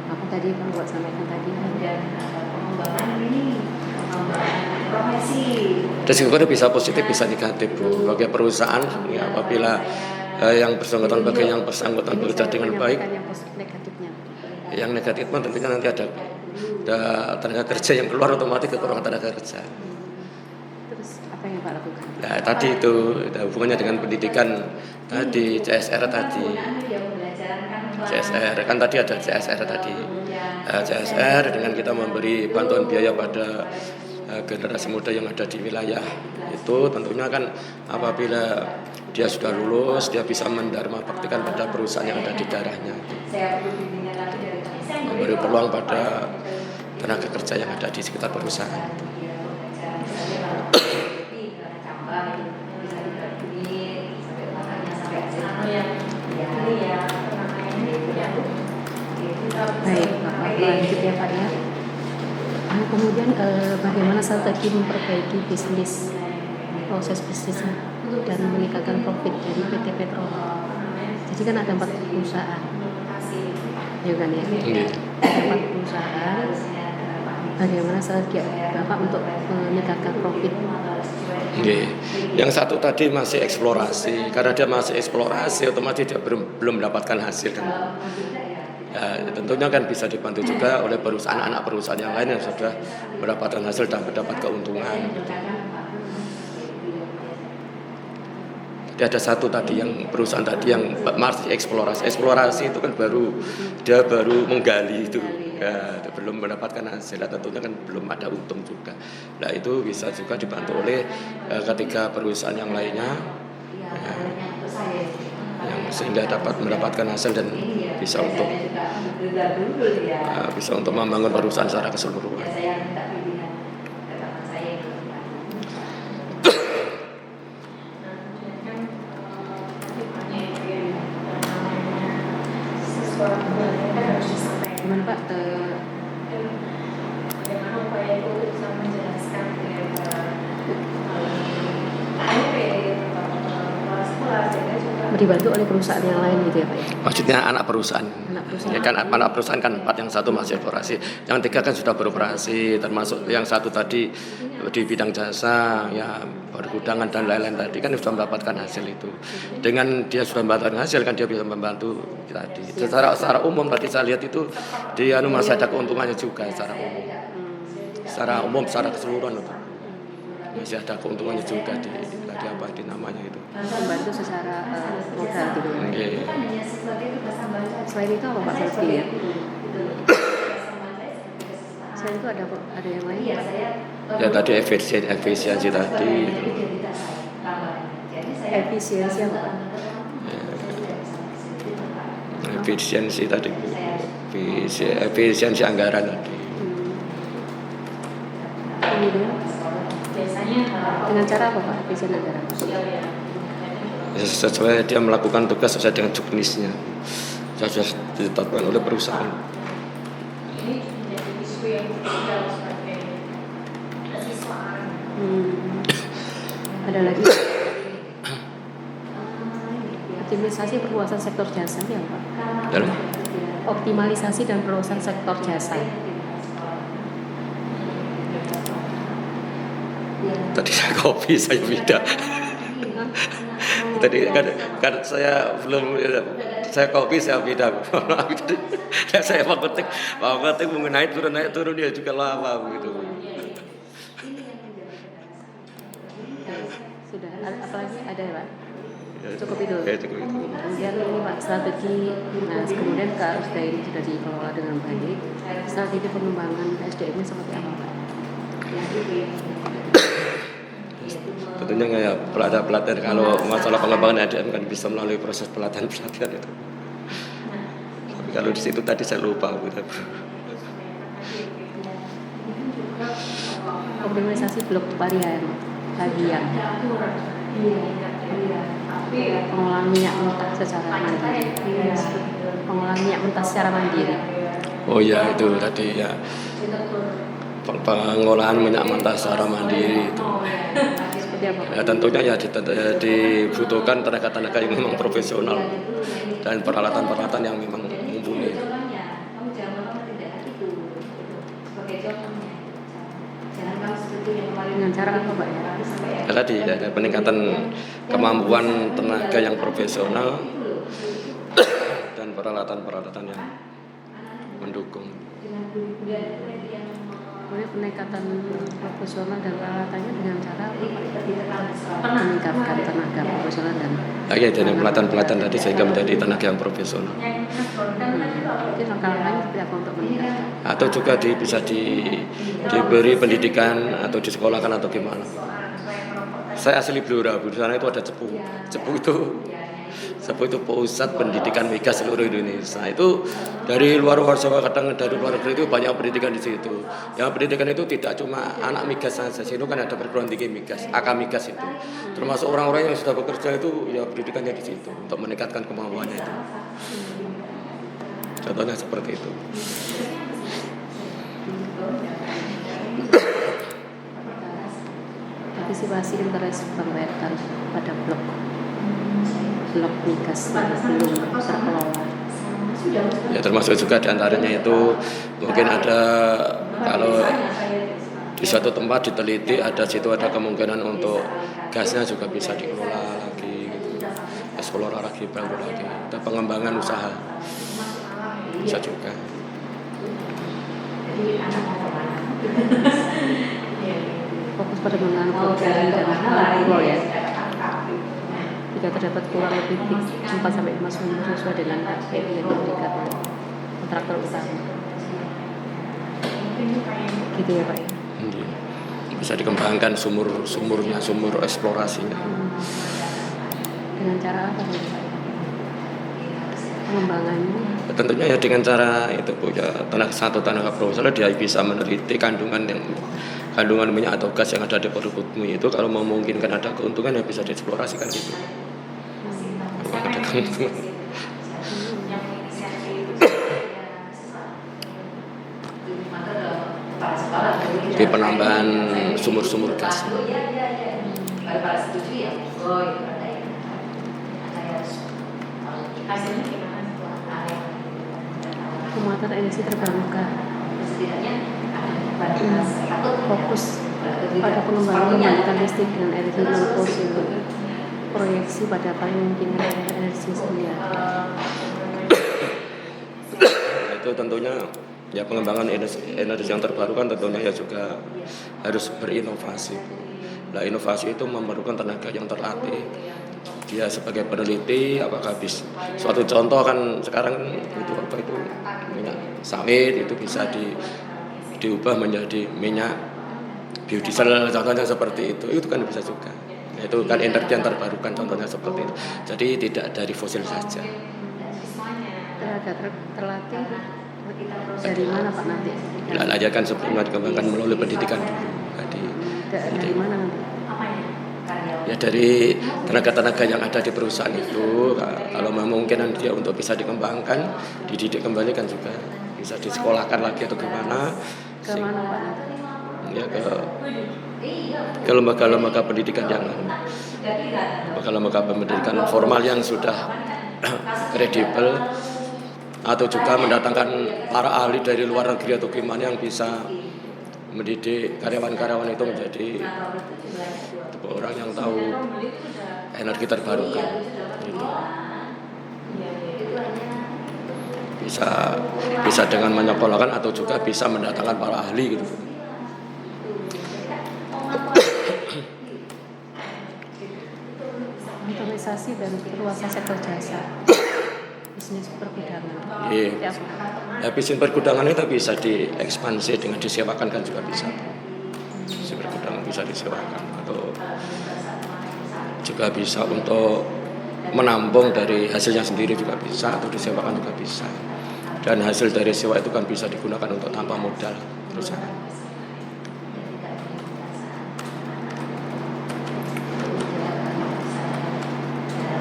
apa tadi Pak buat sampaikan tadi pengembangan ini profesi. Risikonya bisa positif, bisa negatif Bu. Bagi perusahaan ya apabila yang bersangkutan bagi yang bersangkutan bekerja dengan baik. Yang negatif tentunya nanti ada tenaga kerja yang keluar, otomatis kekurangan tenaga kerja. Terus apa yang Pak lakukan? Nah tadi itu hubungannya dengan pendidikan tadi, CSR tadi. CSR kan tadi ada CSR tadi. CSR dengan kita memberi bantuan biaya pada generasi muda yang ada di wilayah itu, tentunya kan apabila dia sudah lulus dia bisa mendharma baktikan pada perusahaan yang ada di daerahnya, memberi peluang pada tenaga kerja yang ada di sekitar perusahaan. Baik Pak, lanjut ya Pak ya. Kemudian bagaimana strategi memperbaiki bisnis, proses bisnisnya dan meningkatkan profit dari PT Petro. Jadi kan ada 4 perusahaan, ya kan ya? Ada 4 perusahaan. Bagaimana strategi Bapak untuk meningkatkan profit? Yang satu tadi masih eksplorasi, karena dia masih eksplorasi, otomatis dia belum mendapatkan hasil kan. Ya, tentunya kan bisa dibantu juga oleh perusahaan, anak perusahaan yang lain yang sudah mendapatkan hasil dan mendapat keuntungan. Gitu. Jadi ada satu tadi yang perusahaan tadi yang masih eksplorasi. Eksplorasi itu kan dia baru menggali itu, ya, belum mendapatkan hasil. Tentunya kan belum ada untung juga. Nah itu bisa juga dibantu oleh ketiga perusahaan yang lainnya. Yang sehingga dapat mendapatkan hasil dan bisa untuk membangun perusahaan secara keseluruhan. Gimana Pak? Bagaimana upaya itu bisa menjelaskan dibantu oleh perusahaan yang lain gitu ya Pak ya? Maksudnya anak perusahaan. Ya kan anak perusahaan kan 4, yang satu masih eksplorasi, yang 3 kan sudah beroperasi, termasuk yang satu tadi di bidang jasa, ya pergudangan dan lain-lain tadi kan sudah mendapatkan hasil itu. Dengan dia sudah mendapatkan hasil kan dia bisa membantu tadi. Secara umum tadi saya lihat itu di masih ada keuntungannya juga secara umum. Secara keseluruhan itu. Masih ada keuntungannya juga di apa di namanya itu. Membantu secara modal gitu ya. Okay. Selain itu apa Pak harus dilihat? Selain itu ada yang lain ya? Ya tadi efisiensi tadi. Efisiensi apa Pak? Efisiensi tadi. Efisiensi anggaran tadi. Kemudian dengan cara apa Pak efisien anggaran? Ya, sesuai dia melakukan tugas sesuai dengan juknisnya. Sudah ditetapkan oleh perusahaan. Ini menjadi isu yang krusial sebagai kesiswaan. Ada lagi optimalisasi perluasan sektor jasa ya Pak. Dalam Optimalisasi dan perluasan sektor jasa. tadi saya kopi saya beda. Tadi kan saya belum saya kopi saya beda. Saya mau ketik mengenai turun naik turun dia juga lama gitu. Sudah, apalagi ada ya Pak? Ya, Cukup itu. Ya, cukup itu. Kemudian ini Pak strategi, nah kemudian kalau sudah ini sudah dikelola dengan baik, strategi pengembangan SDM-nya seperti apa Pak? Tentunya kayak pelatihan kalau masalah pengembangan SDM kan bisa melalui proses pelatihan itu. Tapi kalau di situ tadi saya lupa gitu. Optimalisasi blok parian, bagian pengolahan minyak mentah secara mandiri. Pengolahan minyak mentah secara mandiri. Oh ya itu tadi ya pengolahan minyak mentah secara mandiri itu. Seperti apa Pak? Ya tentunya ya dibutuhkan tenaga-tenaga yang memang profesional dan peralatan-peralatan yang memang mumpuni. Dengan cara apa Pak ya? Ya, tadi ya, peningkatan kemampuan tenaga yang profesional dan peralatan-peralatan yang mendukung. Kemudian peningkatan profesional dan peralatannya dengan cara apa Pak? Meningkatkan tenaga profesional dan Ya, jadi pelatihan-pelatihan tadi sehingga menjadi tenaga yang profesional. mungkin langkah-langkahnya seperti apa untuk meningkatkan? Atau juga bisa diberi pendidikan atau disekolahkan atau gimana. Saya asli Blora, di sana itu ada Cepu. Cepu itu pusat pendidikan migas seluruh Indonesia. Itu dari luar Jawa, kadang dari luar negeri itu banyak pendidikan di situ. Yang pendidikan itu tidak cuma anak migas saja, itu kan ada perguruan tinggi migas, AK migas itu. Termasuk orang-orang yang sudah bekerja itu ya pendidikannya di situ untuk meningkatkan kemampuannya itu. Contohnya seperti itu. Antisipasi interest bank wetan pada blok migas yang belum terkelola. Ya termasuk juga diantaranya itu mungkin ada kalau di suatu tempat diteliti ada kemungkinan untuk gasnya juga bisa dikelola lagi gitu. Eksplor lagi, bangun lagi. Ada pengembangan usaha bisa juga. Fokus pada pengembangan program dan makro ya. Jika terdapat kurang lebih 4 sampai 5 sumber sesuai dengan KPI yang diberikan oleh kontraktor utama. Gitu ya Pak ya. Bisa dikembangkan sumur-sumurnya, sumur eksplorasinya. Dengan cara apa Pak? Pengembangannya Tentunya ya dengan cara itu Bu ya tenaga profesional dia bisa meneliti kandungan minyak atau gas yang ada di produk bumi itu kalau memungkinkan ada keuntungan ya bisa dieksplorasikan gitu. Kalau ada keuntungan. Di penambahan sumur-sumur gas. pemanfaatan energi terbarukan. Fokus pada pengembangan pembangkitan listrik dengan energi non fosil. Proyeksi pada paling mungkin energi surya. Itu tentunya ya pengembangan energi yang terbarukan tentunya ya juga harus berinovasi. Nah, inovasi itu memerlukan tenaga yang terlatih. Dia sebagai peneliti apakah bisa suatu contoh kan sekarang itu minyak sawit itu bisa diubah menjadi minyak biodiesel contohnya seperti itu kan bisa juga. Itu kan energi yang terbarukan contohnya seperti itu. Jadi tidak dari fosil saja. Tenaga terlatih dari mana Pak nanti? Belajar kan sebelumnya dikembangkan melalui pendidikan dulu. Dari mana nanti? ya dari tenaga-tenaga yang ada di perusahaan itu, kalau memungkinkan dia untuk bisa dikembangkan, dididik kembali kan juga bisa disekolahkan lagi atau gimana. Ke mana Pak? Ya ke lembaga-lembaga pendidikan yang lembaga-lembaga pendidikan formal yang sudah kredibel, atau juga mendatangkan para ahli dari luar negeri atau gimana yang bisa mendidik karyawan-karyawan itu menjadi orang yang tahu energi terbarukan. Gitu. Bisa dengan menyekolahkan atau juga bisa mendatangkan para ahli gitu. Otomatisasi dan perluasan sektor jasa. Bisnis pergudangan. Iya. Ya, bisnis pergudangan itu bisa diekspansi dengan disewakan kan juga bisa. Bisnis pergudangan bisa disewakan atau juga bisa untuk menampung dari hasilnya sendiri juga bisa, atau disewakan juga bisa. Dan hasil dari sewa itu kan bisa digunakan untuk tanpa modal perusahaan.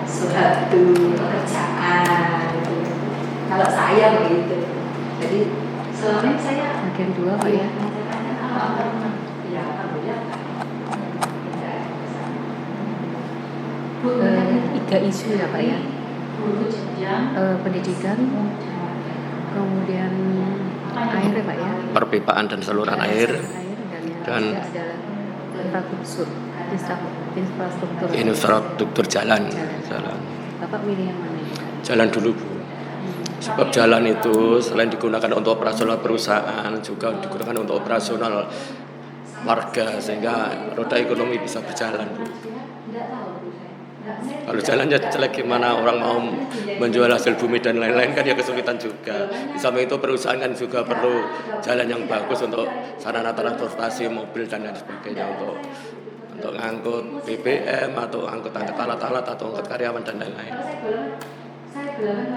Suatu pekerjaan. Kalau saya begitu. Jadi selama ini saya Bagian 2 Pak ya. Tiga isu ya Pak ya. Pendidikan, kemudian air ya Pak ya. Perpipaan dan saluran air Dan dan yang ketiga adalah infrastruktur. infrastruktur jalan. Bapak milih yang mana? Jalan dulu Bu. Sebab jalan itu selain digunakan untuk operasional perusahaan, juga digunakan untuk operasional warga, sehingga roda ekonomi bisa berjalan Bu. Kalau jalannya jelek gimana orang mau menjual hasil bumi dan lain-lain kan ya kesulitan juga. Di samping itu perusahaan kan juga perlu jalan yang bagus untuk sarana transportasi mobil dan lain sebagainya, untuk ngangkut BBM atau angkut alat-alat atau angkut karyawan dan lain-lain.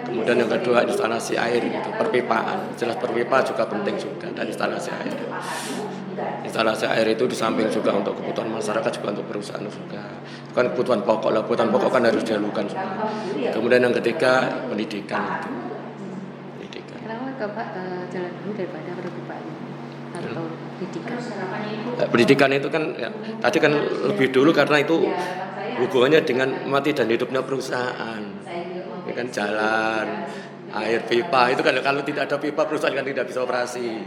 Kemudian yang kedua instalasi air gitu, perpipaan. Jelas perpipa juga penting juga, dan instalasi air. Instalasi air itu di samping juga untuk kebutuhan masyarakat, juga untuk perusahaan juga. Itu kan kebutuhan pokok lah, kebutuhan pokok kan harus dilakukan juga. Kemudian yang ketiga pendidikan itu. Pendidikan. Kenapa Bapak jalan dulu daripada perpipaan atau pendidikan? Pendidikan itu kan ya, tadi kan lebih dulu karena itu hubungannya dengan mati dan hidupnya perusahaan. Ini kan jalan, air, pipa itu kan kalau tidak ada pipa perusahaan kan tidak bisa operasi.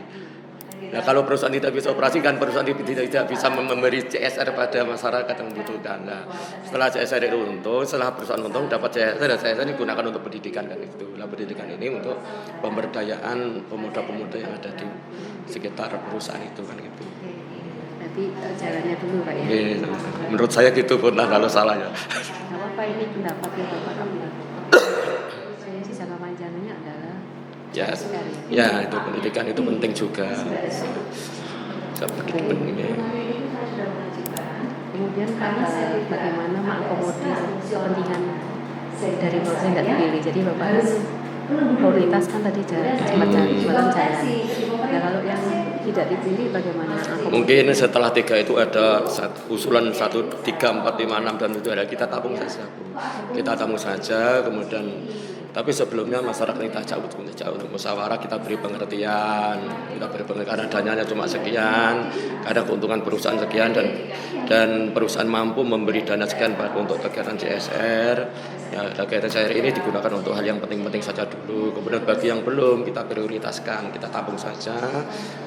Nah, kalau perusahaan tidak bisa operasi kan perusahaan tidak bisa memberi CSR pada masyarakat yang membutuhkan. Nah, setelah CSR itu untung, setelah perusahaan untung dapat CSR, dan CSR digunakan untuk pendidikan kan itu. Nah, pendidikan ini untuk pemberdayaan pemuda-pemuda yang ada di sekitar perusahaan itu kan gitu. Berarti jalannya dulu Pak ya. Menurut saya gitu pun kalau salah ya. Gak apa-apa, ini pendapatnya Bapak kamu. Saya sih jangka panjangnya adalah Ya itu pendidikan itu penting juga. Kemudian bagaimana mengakomodir kepentingan dari proses yang tidak dipilih. Jadi Bapak prioritas kan tadi jembatan jalan. Nah kalau yang tidak dipilih bagaimana? Mungkin setelah 3 itu ada usulan 1, 3, 4, 5, 6 dan itu ada kita tabung saja. Kita tabung saja, kemudian tapi sebelumnya masyarakat kita jauh untuk musyawarah, kita beri pengertian, karena dananya cuma sekian, ada keuntungan perusahaan sekian dan perusahaan mampu memberi dana sekian untuk kegiatan CSR. Ya, kegiatan CSR ini digunakan untuk hal yang penting-penting saja dulu. Kemudian bagi yang belum kita prioritaskan, kita tabung saja.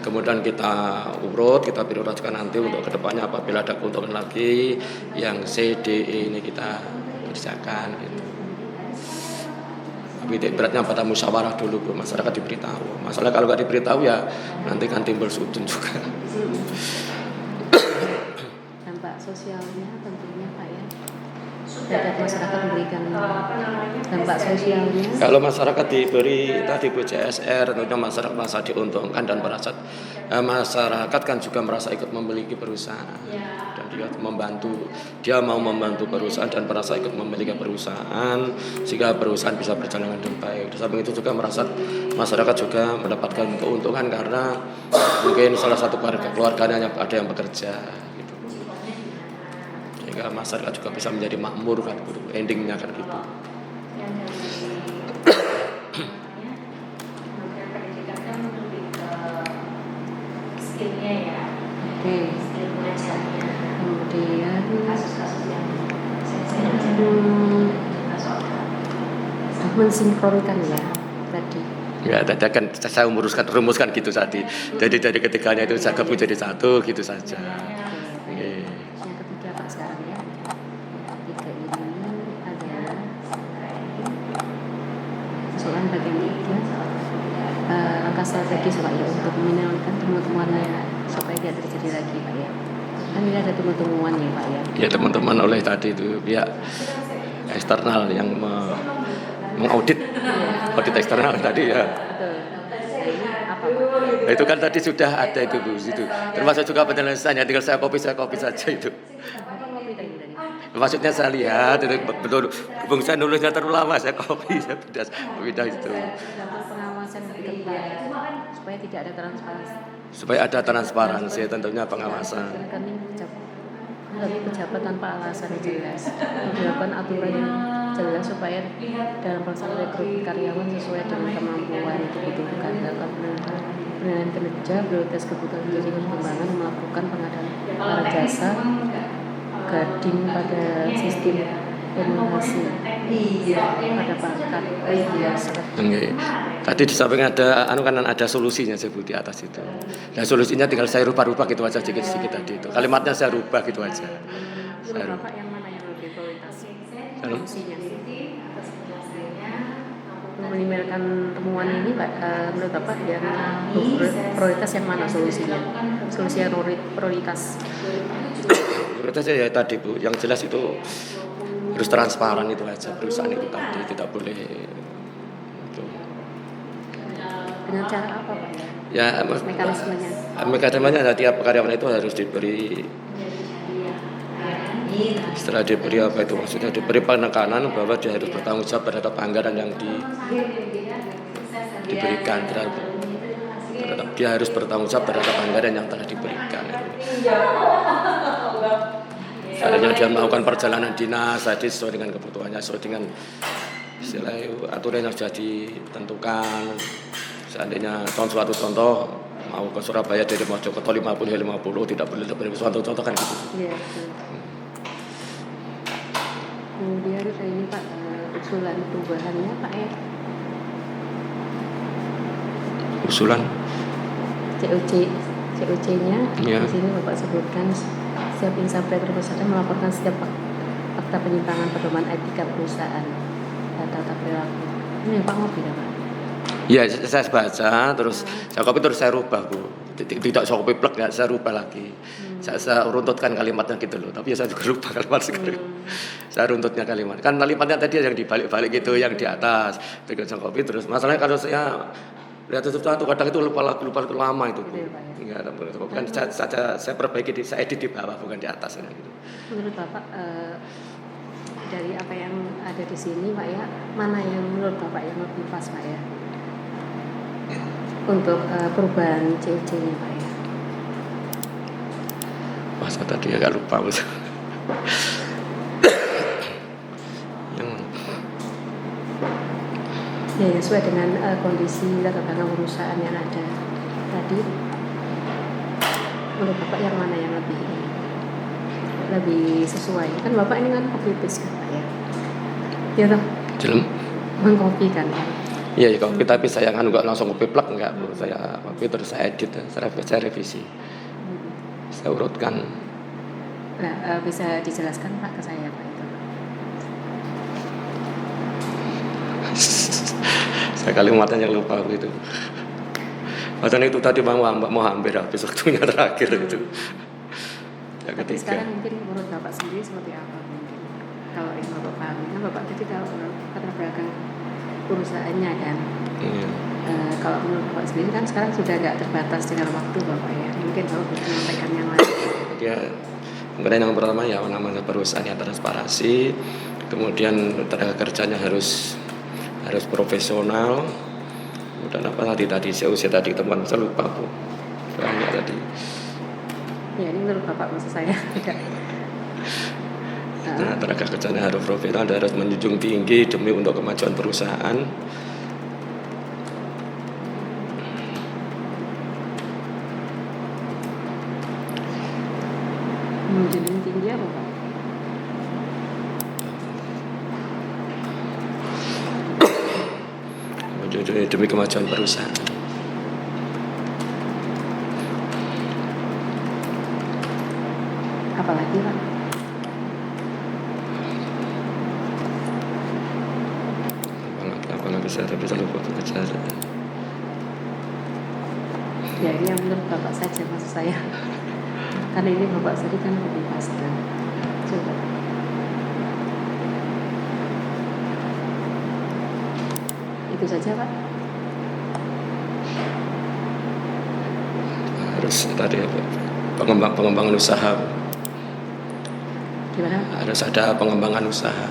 Kemudian kita urut, kita prioritaskan nanti untuk kedepannya apabila ada keuntungan lagi yang C, D, E ini kita kerjakan gitu. Tapi beratnya pada musyawarah dulu, masyarakat diberitahu. Masalah kalau nggak diberitahu ya nanti kan timbul sudun juga. Dampak sosialnya tentunya Pak ya. Terhadap masyarakat diberikan dampak sosialnya. Kalau masyarakat diberi tadi CSR, tentunya masyarakat merasa diuntungkan dan merasa masyarakat kan juga merasa ikut memiliki perusahaan dan dia mau membantu perusahaan dan merasa ikut memiliki perusahaan sehingga perusahaan bisa berjalan dengan baik. Di samping itu juga merasa masyarakat juga mendapatkan keuntungan karena mungkin salah satu keluarganya ada yang bekerja gitu. sehingga masyarakat juga bisa menjadi makmur kan, gitu. Endingnya kan gitu. Yang dari Kementerian Pendidikan kan lebih ke skillnya ya, Oke. skill mengajarnya. Kemudian Kasus-kasus yang mensinkronkan ya tadi. Ya, tadi kan saya rumuskan gitu tadi. Jadi dari ketiganya itu saya gabung jadi satu gitu saja. Oke. Yang ketiga Pak sekarang ya. Ketiga ini adalah soalan bagian tiga. Langkah strategis Pak ya untuk meminimalkan temuan-temuannya supaya tidak terjadi lagi Pak ya. Kan ini ada temuan-temuan ya Pak ya. Ya teman-teman oleh tadi itu pihak eksternal yang mengaudit audit eksternal tadi ya. Betul. Nah, ini apa Pak? Nah, itu kan tadi sudah ada itu Bu situ. Termasuk juga penjelasannya, tinggal saya copy saja itu. Apa ngopi tadi? Maksudnya saya lihat itu betul bung saya nulisnya terlalu lama, saya copy saya pindah itu. Dalam pengawasan lebih ketat supaya tidak ada transparansi. Supaya ada transparansi tentunya pengawasan. Rekening pejabat tanpa alasan yang jelas, dilakukan aturan yang jelas supaya dalam pelaksanaan rekrutmen karyawan sesuai dengan kemampuan yang dibutuhkan, dalam penilaian kinerja, prioritas kebutuhan strategi perkembangan, melakukan pengadaan para jasa, guarding pada sistem evaluasi pada pangkat biasa. Oke. Tadi di samping ada ada solusinya saya di atas itu. Nah solusinya tinggal saya rubah-rubah gitu aja sedikit-sedikit tadi itu. Kalimatnya saya rubah gitu aja. Menurut Bapak yang mana yang lebih prioritas? Solusinya meminimalkan temuan ini Pak, menurut Bapak yang prioritas yang mana solusinya? Solusi yang prioritas. Prioritasnya ya tadi Bu, yang jelas itu harus transparan itu aja perusahaan itu tadi, tidak boleh itu. Dengan cara apa Pak Ya ya? Mekanismenya. mekanismenya tiap karyawan itu harus diberi, setelah diberi apa itu maksudnya diberi penekanan bahwa dia harus bertanggung jawab terhadap anggaran yang diberikan terhadap dia harus bertanggung jawab terhadap anggaran yang telah diberikan. Seandainya dia melakukan perjalanan dinas tadi sesuai dengan kebutuhannya, sesuai dengan istilah aturan yang sudah ditentukan. Seandainya suatu contoh mau ke Surabaya dari Mojokerto 50 tidak boleh lebih suatu contoh kan gitu. Iya. Kemudian ini Pak usulan perubahannya Pak ya. Usulan COC-nya ya. Di sini Bapak sebutkan setiap insan perusahaan melaporkan setiap fakta penyimpangan pedoman etika perusahaan dan tata perilaku. Ini Pak ngopi ya Pak? Iya, saya baca terus saya copy terus saya rubah Bu. Tidak saya copy plek saya rubah lagi. Saya runtutkan kalimatnya gitu loh. Tapi saya juga rubah kalimat sekali. Saya runtutnya kalimat. Kan kalimatnya tadi yang dibalik-balik gitu, yang di atas. Terus saya copy terus. Masalahnya kalau saya lihat sesuatu kadang itu lupa lama itu Bu. Enggak ada kan saya perbaiki saya edit di bawah bukan di atas gitu. Menurut Bapak dari apa yang ada di sini Pak ya, mana yang menurut Bapak yang lebih pas Pak ya? Untuk perubahan COC-nya Pak ya. Masa tadi agak lupa Mas. Ya, sesuai dengan kondisi latar belakang perusahaan yang ada tadi. Menurut Bapak yang mana yang lebih sesuai? Kan Bapak ini kan copy paste kan Pak ya? Ya toh? Jelem? Mengcopy kan? Iya, kalau kita tapi saya kan enggak langsung copy plug enggak, Bu. Saya copy terus saya edit, saya revisi. Saya urutkan. Nah, bisa dijelaskan Pak ke saya Pak itu? Saya kalimatnya yang lupa gitu. Padahal itu tadi mau hampir habis waktunya terakhir itu. Yang Tapi ketiga. sekarang mungkin menurut Bapak sendiri seperti apa mungkin? Kalau yang Bapak pahami, kan Bapak tadi tahu latar belakang perusahaannya kan. Iya. Kalau menurut Bapak sendiri kan sekarang sudah nggak terbatas dengan waktu Bapak ya. Mungkin Bapak bisa menyampaikan yang lain. Ya, kemudian yang pertama ya namanya perusahaan yang transparansi, kemudian tenaga kerjanya harus profesional. Kemudian apa tadi saya usia tadi teman saya lupa Bu. Soalnya tadi. Ya ini menurut Bapak maksud saya tidak. Nah, tenaga kerjanya harus profesional dan harus menjunjung tinggi demi untuk kemajuan perusahaan. Menjunjung tinggi apa Pak? Menjunjung demi kemajuan perusahaan. Apalagi Pak? Apalagi saya bisa lupa bekerja. Ya ini yang menurut Bapak saja maksud saya. Karena ini Bapak tadi kan lebih pasti. Coba. Itu saja Pak. Harus tadi apa? Pengembangan usaha. Gimana? Harus ada pengembangan usaha.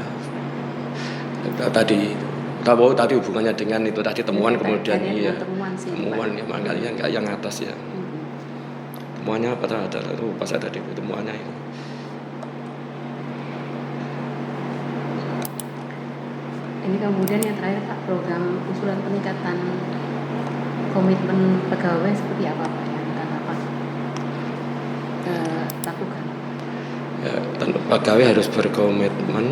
Tadi tahu tadi hubungannya dengan itu tadi temuan kemudian iya temuan sih, temuan ya makanya enggak yang atas ya. Temuannya apa ada itu pas ada di temuannya itu. Ini kemudian yang terakhir Pak, program usulan peningkatan komitmen pegawai seperti apa Pak yang akan Bapak lakukan? Ya, pegawai harus berkomitmen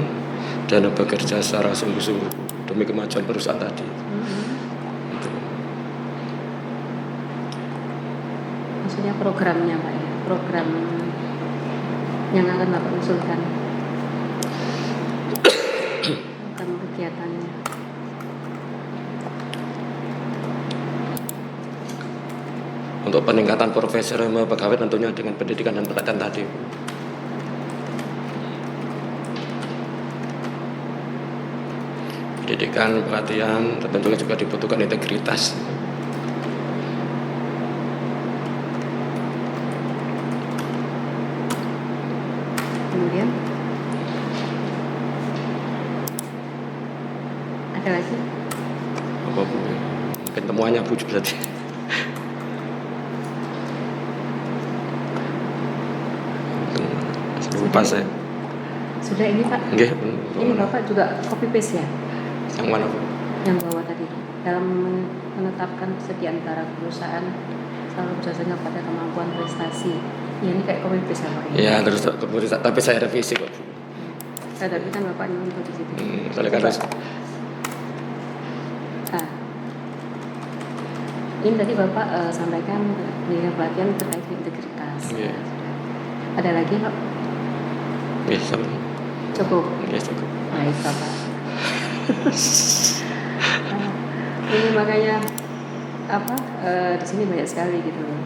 dan bekerja secara sungguh-sungguh demi kemajuan perusahaan tadi. Itu. Maksudnya programnya Pak ya, program yang akan Bapak usulkan, program kegiatannya. Untuk peningkatan profesional pegawai tentunya dengan pendidikan dan pelatihan tadi. Pendidikan, pelatihan, tentunya juga dibutuhkan integritas. Kemudian ada lagi? Apa Bu? Mungkin temuannya Bu berarti. Lupa saya. Sudah ini Pak. Nggih, Ini Bapak juga copy paste ya? yang mana Bu? Yang bawah tadi dalam menetapkan kesediaan antara perusahaan selalu berdasarkan pada kemampuan prestasi. Ya, ini kayak copy paste apa ini? Ya, terus kemudian tapi saya revisi kok Bu. Tapi kan Bapak nyontoh di situ. Soalnya kan harus Nah, ini tadi Bapak sampaikan dengan pelatihan terkait integritas. Iya. Ada lagi Pak? Nggih, sama. Cukup. Nggih, cukup. Baik Bapak. Ini makanya apa di sini banyak sekali gitu loh.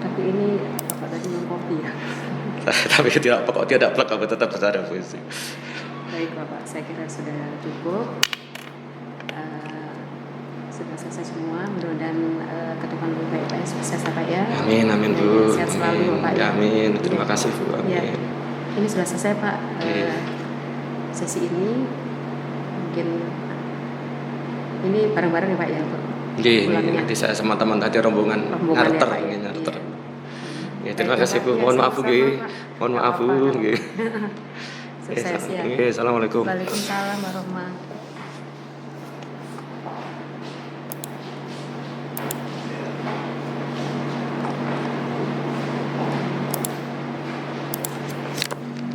Tapi ini Bapak tadi mengkopi ya. Tapi tidak plek aku tetap berada puisi. Baik Bapak, saya kira sudah cukup. Sudah selesai semua. Mudah-mudahan ke depan lebih baik Pak, sukses Pak ya. Amin, amin Bu. Sehat selalu Bapak. Ya, amin. Terima kasih Bu. Amin. Ya. Ini sudah selesai Pak. Sesi ini mungkin ini bareng-bareng ya Pak ya untuk Nggih, pulangnya. nanti saya sama teman tadi rombongan Rombongan ya, narter Pak, ya. nggih, narter. Iya. Ya, terima Baik, kasih Bapak. Bu. Ya, Mohon maaf Bu sama-sama, nggih. Pak. Mohon maaf Bu Apa-apa. nggih. Sukses ya. Nggih, assalamualaikum. Waalaikumsalam warahmatullahi.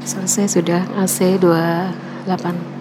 Selesai sudah AC 28.